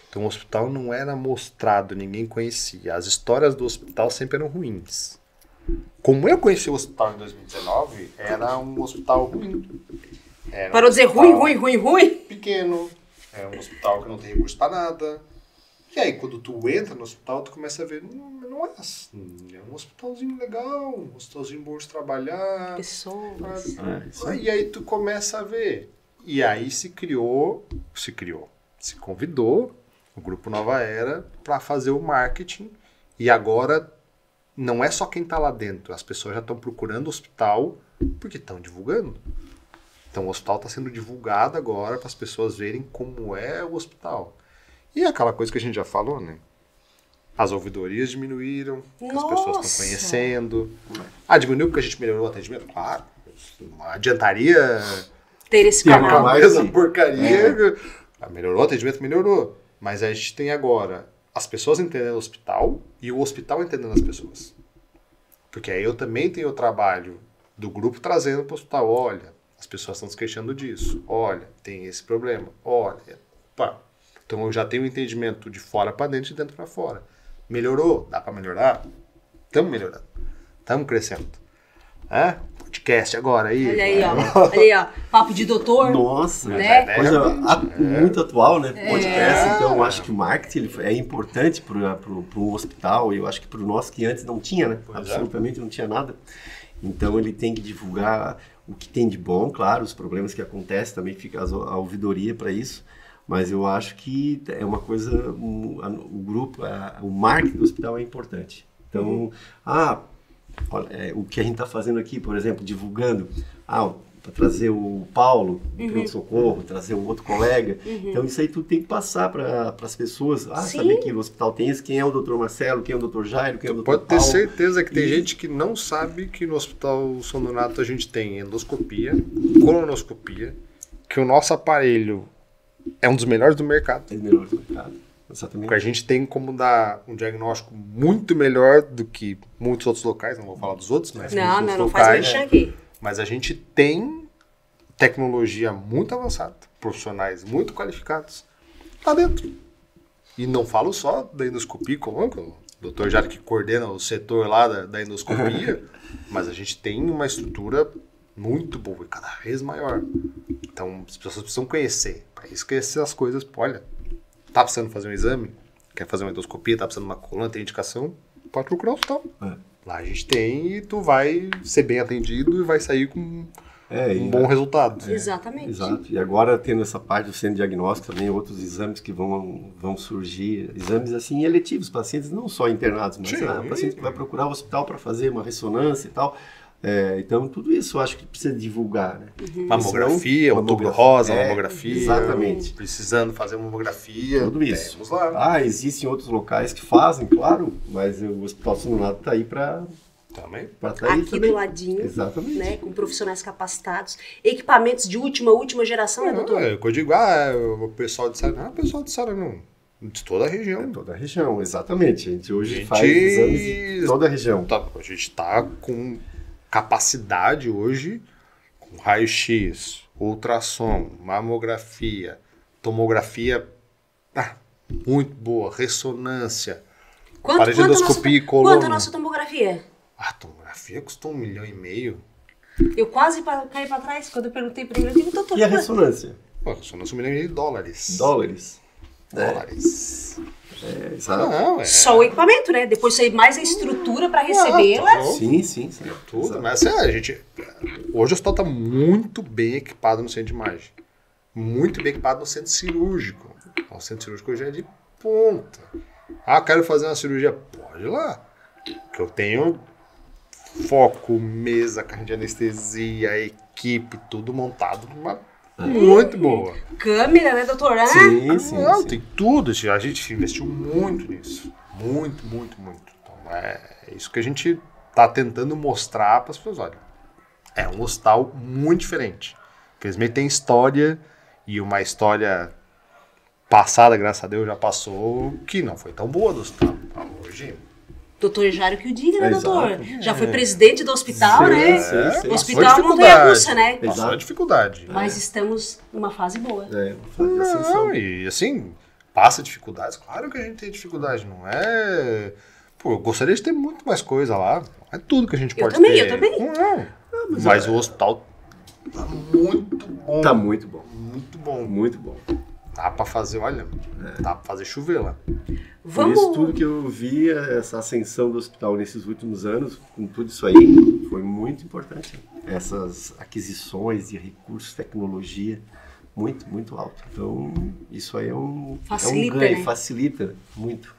Então o hospital não era mostrado, ninguém conhecia. As histórias do hospital sempre eram ruins. Como eu conheci o hospital em 2019, era um hospital ruim. Para não dizer ruim? Pequeno. É um hospital que não tem recurso para nada. E aí, quando tu entra no hospital, tu começa a ver, não é assim. É um hospitalzinho legal, um hospitalzinho bom de trabalhar. Pessoas. E aí tu começa a ver. E aí se convidou o Grupo Nova Era para fazer o marketing. E agora não é só quem está lá dentro. As pessoas já estão procurando o hospital porque estão divulgando. Então o hospital está sendo divulgado agora para as pessoas verem como é o hospital. E é aquela coisa que a gente já falou, né? As ouvidorias diminuíram, as pessoas estão conhecendo. Diminuiu porque a gente melhorou o atendimento? Claro. Não adiantaria Ter esse canal. uma coisa porcaria. Melhorou o atendimento? Melhorou. Mas a gente tem agora as pessoas entendendo o hospital e o hospital entendendo as pessoas. Porque aí eu também tenho o trabalho do grupo trazendo para o hospital. Olha, as pessoas estão se queixando disso. Olha, tem esse problema. Olha, pá. Então eu já tenho o entendimento de fora para dentro e de dentro para fora. Melhorou? Dá para melhorar? Estamos melhorando. Estamos crescendo. Podcast agora aí. Olha aí, ó. Papo de doutor. Nossa, né? Coisa muito atual, né? Podcast, então eu acho que o marketing é importante para o hospital, e eu acho que para o nosso que antes não tinha, né? Absolutamente não tinha nada. Então ele tem que divulgar o que tem de bom, claro, os problemas que acontecem, também fica a ouvidoria para isso. Mas eu acho que é uma coisa, o grupo, o marketing do hospital é importante. Então, olha, o que a gente está fazendo aqui, por exemplo, divulgando, para trazer o Paulo do pronto-socorro, trazer um outro colega. Então, isso aí tudo tem que passar para as pessoas. Saber que o hospital tem isso, quem é o Dr. Marcelo, quem é o Dr. Jairo, quem é o Dr. Paulo. Pode ter certeza que tem gente que não sabe que no Hospital São Donato a gente tem endoscopia, colonoscopia, que o nosso aparelho é um dos melhores do mercado. É o melhor do mercado, exatamente. Porque a gente tem como dar um diagnóstico muito melhor do que muitos outros locais, não vou falar dos outros, mas não faz mexer aqui. Mas a gente tem tecnologia muito avançada, profissionais muito qualificados lá dentro. E não falo só da endoscopia, como o doutor Jairo que coordena o setor lá da endoscopia, mas a gente tem uma estrutura muito boa e cada vez maior. Então, as pessoas precisam conhecer. Para isso, conhecer as coisas. Olha, tá precisando fazer um exame? Quer fazer uma endoscopia? Tá precisando de uma coluna? Tem indicação? Pode procurar o hospital. Lá a gente tem e tu vai ser bem atendido e vai sair com um bom resultado. Exatamente. Exato. E agora, tendo essa parte do centro diagnóstico, também outros exames que vão surgir, exames assim eletivos, pacientes não só internados, mas paciente que vai procurar o hospital para fazer uma ressonância e tal. Então, tudo isso eu acho que precisa divulgar, né? Mamografia, outubro rosa, mamografia. Exatamente. Precisando fazer mamografia. Tudo isso. Temos lá. Existem outros locais que fazem, claro, mas o Hospital São Donato está aí para... Também. Aqui do ladinho, exatamente, né, com profissionais capacitados, equipamentos de última geração, né, doutor? Eu digo, o pessoal de Sara, não é o pessoal de Sara, não. De toda a região. Toda a região, exatamente. A gente hoje faz exames de toda a região. A gente está com capacidade hoje, com raio-x, ultrassom, mamografia, tomografia, muito boa, ressonância, endoscopia e coluna. Quanto a nossa tomografia? A tomografia custou R$1,5 milhão. Eu quase caí para trás quando eu perguntei primeiro. Eu digo, doutor, e a ressonância? A ressonância R$1,5 milhão. Dólares. Dólares. Exato. Não, só o equipamento, né? Depois sai mais a estrutura para recebê-la. Sim. Tudo. Exato. Mas hoje o hospital está muito bem equipado no centro de imagem. Muito bem equipado no centro cirúrgico. O centro cirúrgico hoje é de ponta. Quero fazer uma cirurgia? Pode ir lá. Que eu tenho foco, mesa, carne de anestesia, equipe, tudo montado numa muito boa. Câmera, né, doutor? Sim. Tem tudo. A gente investiu muito nisso. Muito. Então, é isso que a gente está tentando mostrar para as pessoas. Olha, é um hospital muito diferente. Infelizmente tem história, e uma história passada, graças a Deus, já passou, que não foi tão boa do hospital. Hoje... Doutor Jário que o diga, né, doutor? Já foi presidente do hospital, né? Sim. O hospital é uma montanha-russa, né? Passou a dificuldade. Mas estamos numa fase boa. Uma fase de ascensão. Não, e assim, passa dificuldades. Claro que a gente tem dificuldade, não é... Pô, eu gostaria de ter muito mais coisa lá. Não é tudo que a gente pode ter. Eu também. Não. Mas o hospital tá muito bom. Tá muito bom. Muito bom. Dá pra fazer, olha, dá pra fazer chover lá. Por isso, tudo que eu vi, essa ascensão do hospital nesses últimos anos, com tudo isso aí, foi muito importante. Essas aquisições de recursos, tecnologia, muito alto. Então, isso aí é um ganho, né? Facilita muito.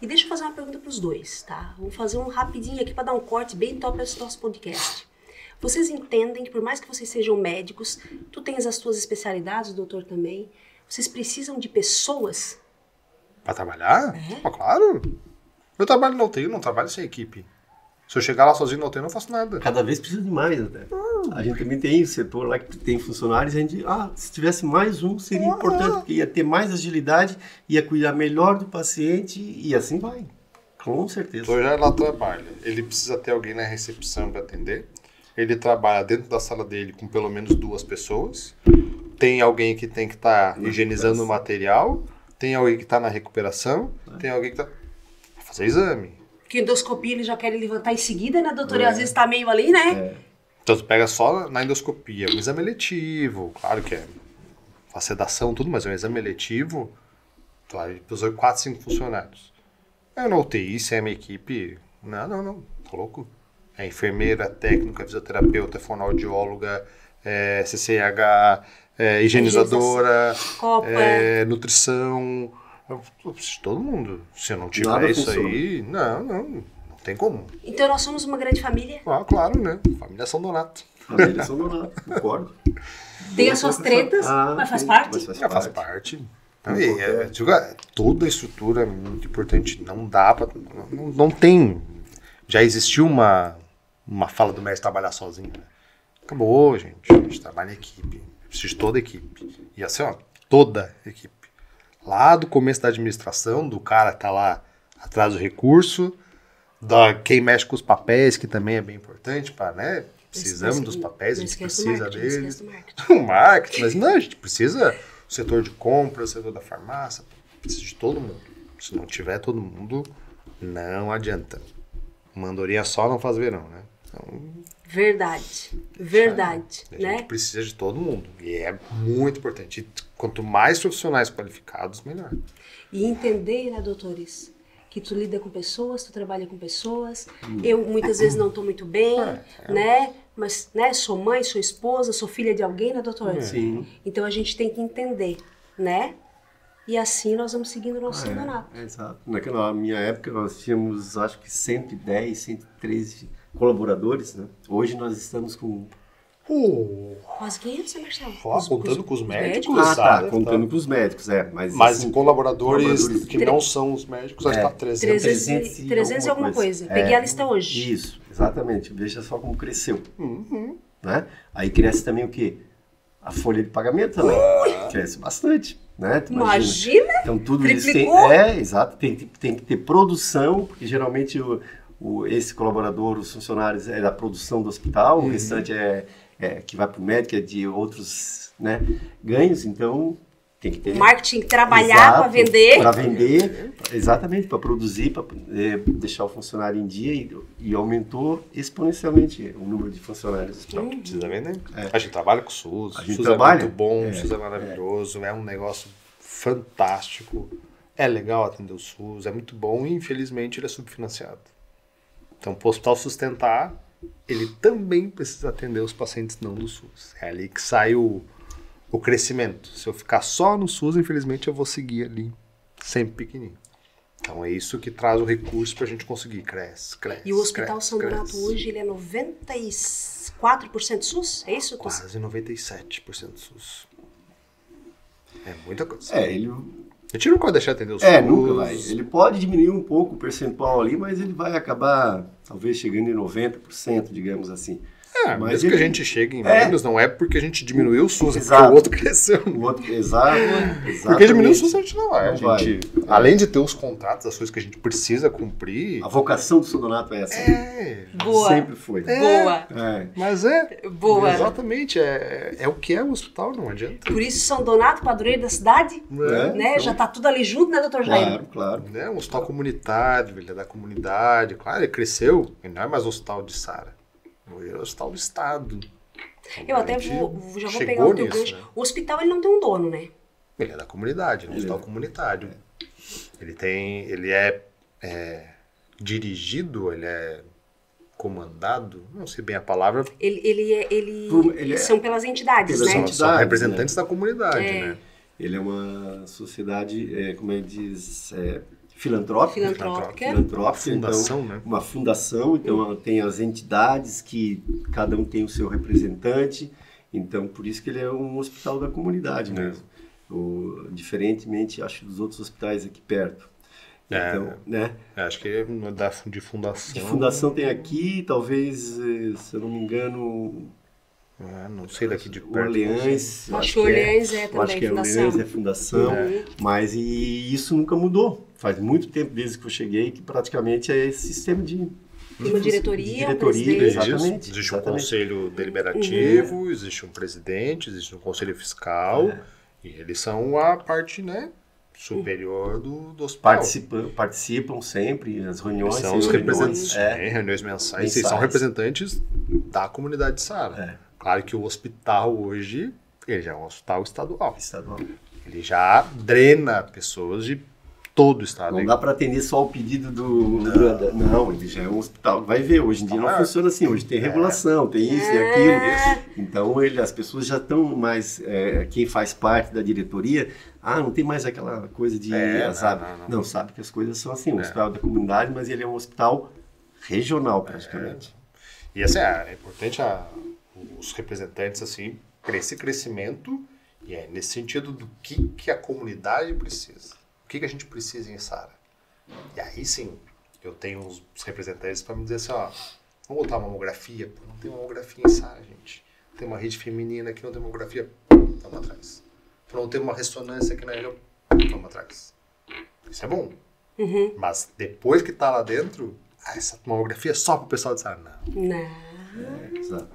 E deixa eu fazer uma pergunta pros dois, tá? Vamos fazer um rapidinho aqui para dar um corte bem top esse nosso podcast. Vocês entendem que por mais que vocês sejam médicos, tu tens as tuas especialidades, o doutor também, vocês precisam de pessoas? Pra trabalhar? Claro. Eu trabalho na UTI, eu não trabalho sem equipe. Se eu chegar lá sozinho na UTI, eu não faço nada. Cada vez precisa de mais até. A gente também tem setor lá que tem funcionários, a gente, se tivesse mais um, seria importante, porque ia ter mais agilidade, ia cuidar melhor do paciente e assim vai. Com certeza. Então já lá trabalha. Ele precisa ter alguém na recepção para atender. Ele trabalha dentro da sala dele com pelo menos 2 pessoas. Tem alguém que tem que estar higienizando o material. Tem alguém que está na recuperação. Tem alguém que está... Vai fazer exame. Que endoscopia ele já quer levantar em seguida, né, doutor? E às vezes tá meio ali, né? Então tu pega só na endoscopia. Um exame eletivo. Claro que é a sedação, tudo, mas é um exame eletivo. Tu vai usar 4, 5 funcionários. Eu na UTI, se é a minha equipe... Não. Tô louco. É enfermeira, técnica, fisioterapeuta, fonoaudióloga, CCH, higienizadora, nutrição. Eu preciso de todo mundo. Se eu não tiver Nada isso funciona. aí, não tem como. Então nós somos uma grande família. Claro, né? Família São Donato. Família São Donato, concordo. Tem as suas tretas, mas faz parte. Faz parte. Toda a estrutura é muito importante. Não dá pra... Não tem... Já existiu uma fala do mestre trabalhar sozinho. Né? Acabou, gente. A gente trabalha em equipe. Preciso de toda a equipe. E assim, toda a equipe. Lá do começo da administração, do cara que tá lá atrás do recurso, quem mexe com os papéis, que também é bem importante, né? Precisamos dos papéis, a gente precisa deles. O marketing, mas não, a gente precisa do setor de compra, o setor da farmácia, precisa de todo mundo. Se não tiver todo mundo, não adianta. Mandorinha só não faz verão, né? Então, Verdade, a né? gente precisa de todo mundo. E é muito importante. E quanto mais profissionais qualificados, melhor. E entender, né, doutores, que tu lida com pessoas, tu trabalha com pessoas. Eu muitas vezes não estou muito bem, né? mas, né, sou mãe, sou esposa, sou filha de alguém, né, doutor? Sim. Então a gente tem que entender, né? E assim nós vamos seguindo o nosso Donato. Exato. Naquela minha época nós tínhamos, acho que 110, 113 colaboradores, né? Hoje nós estamos com... Quase 500, né, Marcelo? Contando com os médicos. Contando com os médicos, Mas assim, colaboradores que não são os médicos, acho que tá 300. 300 e alguma coisa. Peguei a lista hoje. Isso, exatamente. Veja só como cresceu. Né? Aí cresce também o quê? A folha de pagamento também. Cresce bastante. Né? Imagina! Então tudo isso tem, exato, tem que ter produção, porque geralmente esse colaborador, os funcionários é da produção do hospital, o restante que vai para o médico, é de outros, né, ganhos, então tem que ter... O marketing tem que trabalhar para vender. Para vender, exatamente, para produzir, para deixar o funcionário em dia e aumentou exponencialmente o número de funcionários. Não precisa vender. A gente trabalha com o SUS, o SUS é muito bom, o SUS é maravilhoso, é um negócio fantástico, é legal atender o SUS, é muito bom e infelizmente ele é subfinanciado. Então, para o hospital sustentar, ele também precisa atender os pacientes não do SUS. É ali que sai o crescimento. Se eu ficar só no SUS, infelizmente, eu vou seguir ali, sempre pequenininho. Então, é isso que traz o recurso para a gente conseguir. Cresce. E o Hospital São Donato hoje, ele é 94% SUS? É isso? Quase 97% SUS. É muita coisa. A gente nunca vai deixar de atender os SUS. Nunca vai. Ele pode diminuir um pouco o percentual ali, mas ele vai acabar, talvez, chegando em 90%, digamos assim. Mas mesmo que a gente chegue em menos, não é porque a gente diminuiu o SUS, é porque o outro cresceu. Exato. Porque diminuiu o SUS a gente não vai. Além de ter os contratos, as coisas que a gente precisa cumprir... A vocação do São Donato é essa. Boa. Sempre foi. Boa. Mas Boa. Exatamente. É o que é o hospital, não adianta. Por isso São Donato, padroeiro da cidade, né? Então, já tá tudo ali junto, né, doutor Jair? Claro. Um hospital comunitário, ele é da comunidade. Claro, ele cresceu, ele não é mais o hospital de Sara. Hoje é o hospital do Estado. Eu até já vou pegar o teu gancho. Né? O hospital, ele não tem um dono, né? Ele é da comunidade, é um hospital comunitário. Ele é dirigido, ele é comandado, não sei bem a palavra. São pelas entidades, né? São representantes da comunidade, né? Ele é uma sociedade, como ele diz... Filantrópica. Fundação, então, né? Uma fundação, então tem as entidades que cada um tem o seu representante, então por isso que ele é um hospital da comunidade mesmo. Diferentemente, acho, dos outros hospitais aqui perto. Então, né? Acho que é de fundação. De fundação tem aqui, talvez, se eu não me engano... não sei daqui de perto. Orleans. Acho que Orleans também acho que fundação. Orleans é fundação, mas isso nunca mudou. Faz muito tempo desde que eu cheguei que praticamente é esse sistema de... Uma diretoria, exatamente. Existe um conselho deliberativo, existe um presidente, existe um conselho fiscal, e eles são a parte, né, superior do hospital. Participam sempre, as reuniões. São os representantes, reuniões mensais. Eles são representantes da comunidade de Sara. Claro que o hospital hoje, ele já é um hospital estadual. Ele já drena pessoas de todo o estado. Não dá para atender só o pedido Não, ele já é um hospital. Vai ver, hoje em dia não funciona assim. Hoje tem regulação, tem isso e aquilo. Então as pessoas já estão mais... quem faz parte da diretoria... não tem mais aquela coisa de... Não, sabe que as coisas são assim. Um hospital da comunidade, mas ele é um hospital regional, praticamente. E assim, é importante os representantes, assim, para esse crescimento, e nesse sentido do que a comunidade precisa. O que a gente precisa em Sara? E aí sim, eu tenho os representantes para me dizer assim, vamos botar uma mamografia? Pô, não tem mamografia em Sara, gente. Tem uma rede feminina aqui, não tem mamografia? Vamos atrás. Não tem uma ressonância aqui na região? Vamos atrás. Isso é bom. Mas depois que tá lá dentro, essa mamografia é só para o pessoal de Sara? Não.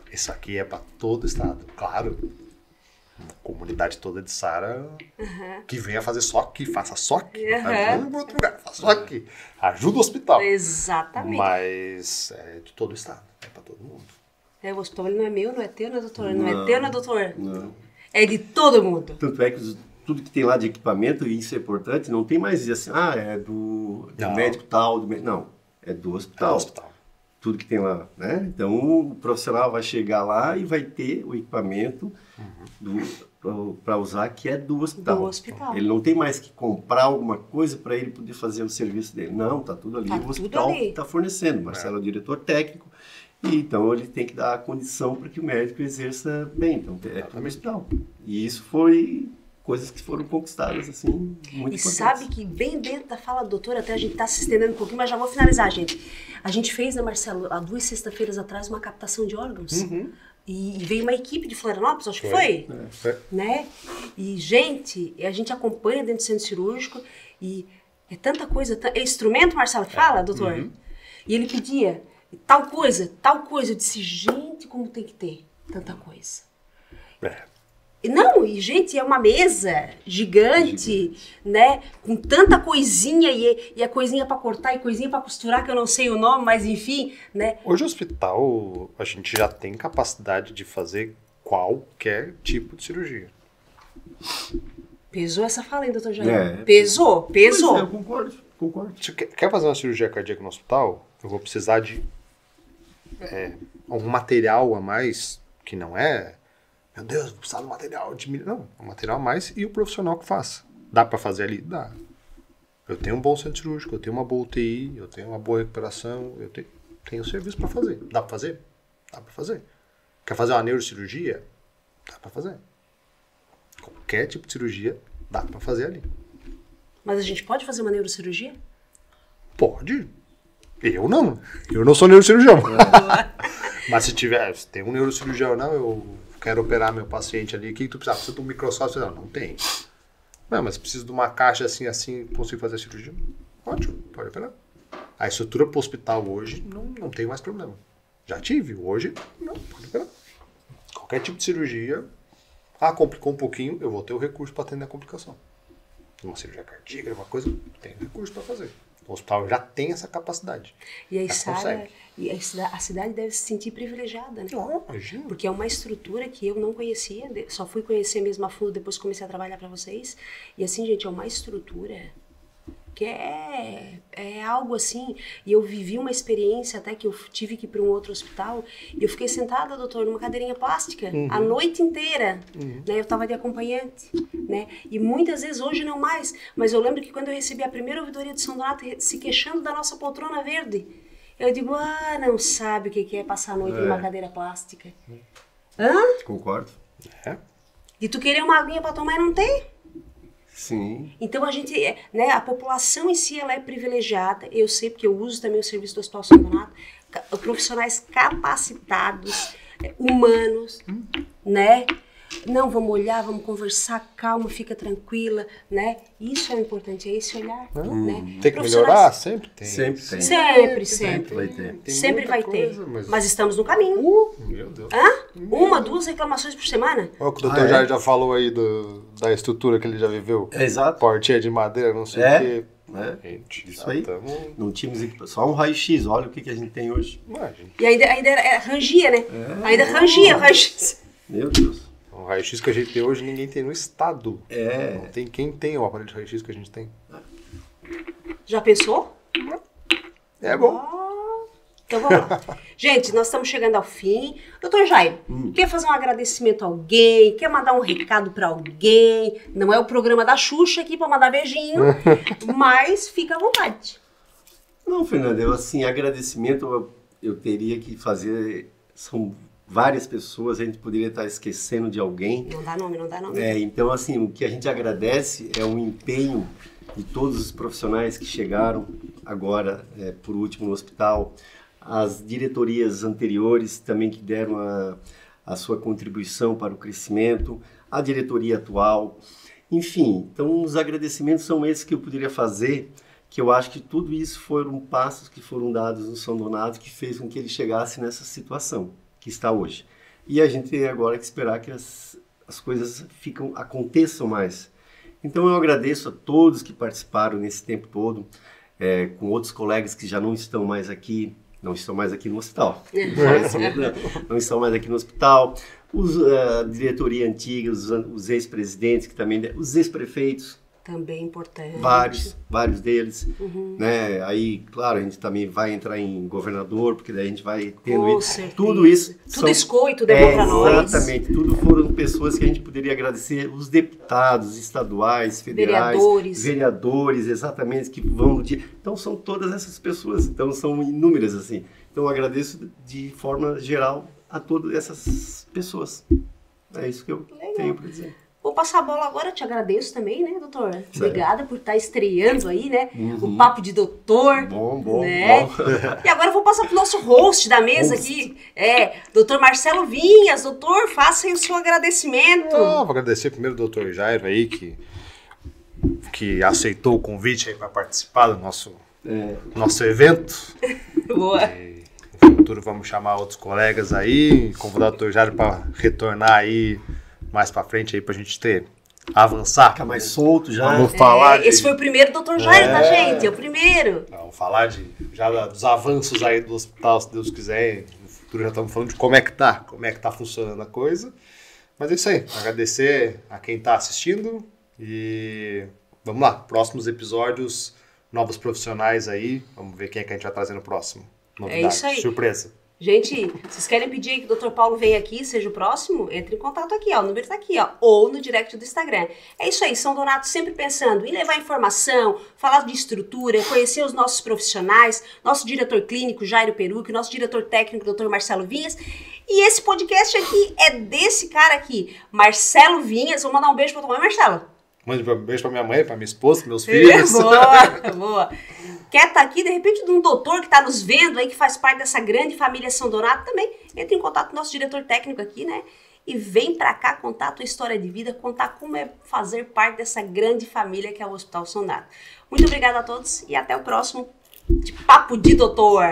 Isso aqui é para todo o estado. Claro, a comunidade toda de Sara que venha fazer só aqui, faça só aqui. Não para outro lugar, faça só aqui. Ajuda o hospital. Exatamente. Mas é de todo o estado, é para todo mundo. O hospital ele não é meu, não é teu, não é doutor? Não é teu, não é doutor? Não. É de todo mundo. Tanto é que tudo que tem lá de equipamento, e isso é importante, não tem mais assim, é do médico tal, não, é do hospital. tudo que tem lá, né? Então, o profissional vai chegar lá e vai ter o equipamento para usar que é do hospital. Do hospital. Ele não tem mais que comprar alguma coisa para ele poder fazer o serviço dele. Não, tá tudo ali. Tá O hospital está fornecendo. Marcelo é o diretor técnico. E, então, ele tem que dar a condição para que o médico exerça bem. Então, é para o hospital. E isso foi coisas que foram conquistadas, assim, muito importantes. E sabe que bem dentro da fala do doutor, até a gente está se estendendo um pouquinho, mas já vou finalizar, gente. A gente fez, né, Marcelo, há 2 sextas-feiras atrás, uma captação de órgãos. E veio uma equipe de Florianópolis, acho que foi. Né? E, gente, a gente acompanha dentro do centro cirúrgico e é tanta coisa. É instrumento, Marcelo, que fala, doutor? E ele pedia tal coisa. Eu disse, gente, como tem que ter tanta coisa. Não, e gente, é uma mesa gigante, né? Com tanta coisinha e a coisinha para cortar e coisinha para costurar, que eu não sei o nome, mas enfim, né? Hoje o hospital, a gente já tem capacidade de fazer qualquer tipo de cirurgia. Pesou essa fala, hein, doutor Jair? Pesou. Pois é, eu concordo. Se quer fazer uma cirurgia cardíaca no hospital, eu vou precisar de algum material a mais, que não é... Meu Deus, vou precisar de um material de... Não, um material a mais e o profissional que faça. Dá para fazer ali? Dá. Eu tenho um bom centro cirúrgico, eu tenho uma boa UTI, eu tenho uma boa recuperação, eu tenho serviço para fazer. Dá para fazer? Dá para fazer. Quer fazer uma neurocirurgia? Dá para fazer. Qualquer tipo de cirurgia, dá para fazer ali. Mas a gente pode fazer uma neurocirurgia? Pode. Eu não sou neurocirurgião. Mas se tem um neurocirurgião, não, eu quero operar meu paciente ali, o que tu precisa? Precisa de um microscópio? Não tem. Não, mas preciso de uma caixa assim, consigo fazer a cirurgia? Ótimo, pode operar. A estrutura para o hospital hoje não tem mais problema. Já tive, hoje não, pode operar. Qualquer tipo de cirurgia, complicou um pouquinho, eu vou ter o recurso para atender a complicação. Uma cirurgia cardíaca, uma coisa, tem recurso para fazer. O hospital já tem essa capacidade. E a cidade deve se sentir privilegiada, né? Imagina. Porque é uma estrutura que eu não conhecia, só fui conhecer mesmo a fundo depois que comecei a trabalhar para vocês. E assim, gente, é uma estrutura que é algo assim. E eu vivi uma experiência até que eu tive que ir para um outro hospital e eu fiquei sentada, doutor, numa cadeirinha plástica a noite inteira. Né? Eu estava de acompanhante, né? E muitas vezes, hoje não mais, mas eu lembro que quando eu recebi a primeira ouvidoria de São Donato se queixando da nossa poltrona verde, eu digo, não sabe o que é passar a noite numa cadeira plástica. Concordo. E tu querer uma aguinha para tomar e não tem? Sim. Então a gente, né, a população em si, ela é privilegiada. Eu sei porque eu uso também o serviço do Hospital São Donato, profissionais capacitados, humanos, né? Não, vamos olhar, vamos conversar, calma, fica tranquila, né? Isso é o importante, é esse olhar, né? Tem que melhorar? Sempre tem. Sempre vai ter. Sempre vai ter. Mas estamos no caminho. Meu Deus. 1, 2 reclamações por semana? Olha o que o doutor Jair já falou aí da estrutura que ele já viveu. Exato. Portinha de madeira, não sei o quê. Gente, isso aí. Não tínhamos só um raio-x, olha o que a gente tem hoje. Imagina. E ainda rangia, né? Ainda rangia o raio-x. Meu Deus. O raio-x que a gente tem hoje, ninguém tem no estado. Não tem quem tem o aparelho de raio-x que a gente tem. Já pensou? É bom. Então vamos lá. Gente, nós estamos chegando ao fim. Doutor Jair, quer fazer um agradecimento a alguém? Quer mandar um recado para alguém? Não é o programa da Xuxa aqui para mandar beijinho, mas fica à vontade. Não, Fernanda, agradecimento eu teria que fazer, são várias pessoas, a gente poderia estar esquecendo de alguém. Não dá nome. Então, assim, o que a gente agradece é o empenho de todos os profissionais que chegaram agora, por último, no hospital, as diretorias anteriores também que deram a sua contribuição para o crescimento, a diretoria atual, enfim. Então, os agradecimentos são esses que eu poderia fazer, que eu acho que tudo isso foram passos que foram dados no São Donato que fez com que ele chegasse nessa situação que está hoje. E a gente tem agora que esperar que as coisas aconteçam mais. Então eu agradeço a todos que participaram nesse tempo todo, com outros colegas que já não estão mais aqui no hospital. Não estão mais aqui no hospital. A diretoria antiga, os ex-presidentes, os ex-prefeitos, Também importante. Vários deles, né? Aí, claro, a gente também vai entrar em governador, porque daí a gente vai tendo tudo isso. Tudo escoa e tudo é bom para nós. Exatamente, tudo foram pessoas que a gente poderia agradecer, os deputados estaduais, federais, vereadores, exatamente, que vão no dia. Então, são todas essas pessoas, então são inúmeras, assim. Então, eu agradeço de forma geral a todas essas pessoas. É isso que eu tenho para dizer. Vou passar a bola agora, eu te agradeço também, né, doutor? Obrigada por estar estreando aí, né, o Papo de Doutor. Bom. E agora eu vou passar pro nosso host da mesa aqui, doutor Marcelo Vinhas. Doutor, faça aí o seu agradecimento. Vou agradecer primeiro o doutor Jairo aí, que aceitou o convite aí para participar do nosso evento. Boa. No futuro vamos chamar outros colegas aí, convidar o doutor Jairo para retornar aí mais pra frente aí pra gente avançar. Ficar mais solto já. Vamos falar esse foi o primeiro doutor Jairo, tá, gente? É o primeiro. Vamos falar dos avanços aí do hospital, se Deus quiser. No futuro já estamos falando de como é que tá funcionando a coisa. Mas é isso aí. Agradecer a quem tá assistindo e vamos lá. Próximos episódios, novos profissionais aí. Vamos ver quem é que a gente vai trazer no próximo. Novidade, é isso aí. Surpresa. Gente, vocês querem pedir aí que o Dr. Paulo venha aqui, seja o próximo? Entre em contato aqui, ó, o número tá aqui, ó, ou no direct do Instagram. É isso aí, São Donato sempre pensando em levar informação, falar de estrutura, conhecer os nossos profissionais, nosso diretor clínico, Jairo Perucchi, nosso diretor técnico, Dr. Marcelo Vinhas. E esse podcast aqui é desse cara aqui, Marcelo Vinhas. Vou mandar um beijo pra tua mãe, Marcelo. Mande um beijo pra minha mãe, pra minha esposa, pros meus filhos. Boa. Quer estar aqui, de repente, de um doutor que está nos vendo aí, que faz parte dessa grande família São Donato também, entre em contato com o nosso diretor técnico aqui, né? E vem pra cá contar a tua história de vida, contar como é fazer parte dessa grande família que é o Hospital São Donato. Muito obrigada a todos e até o próximo Papo de Doutor.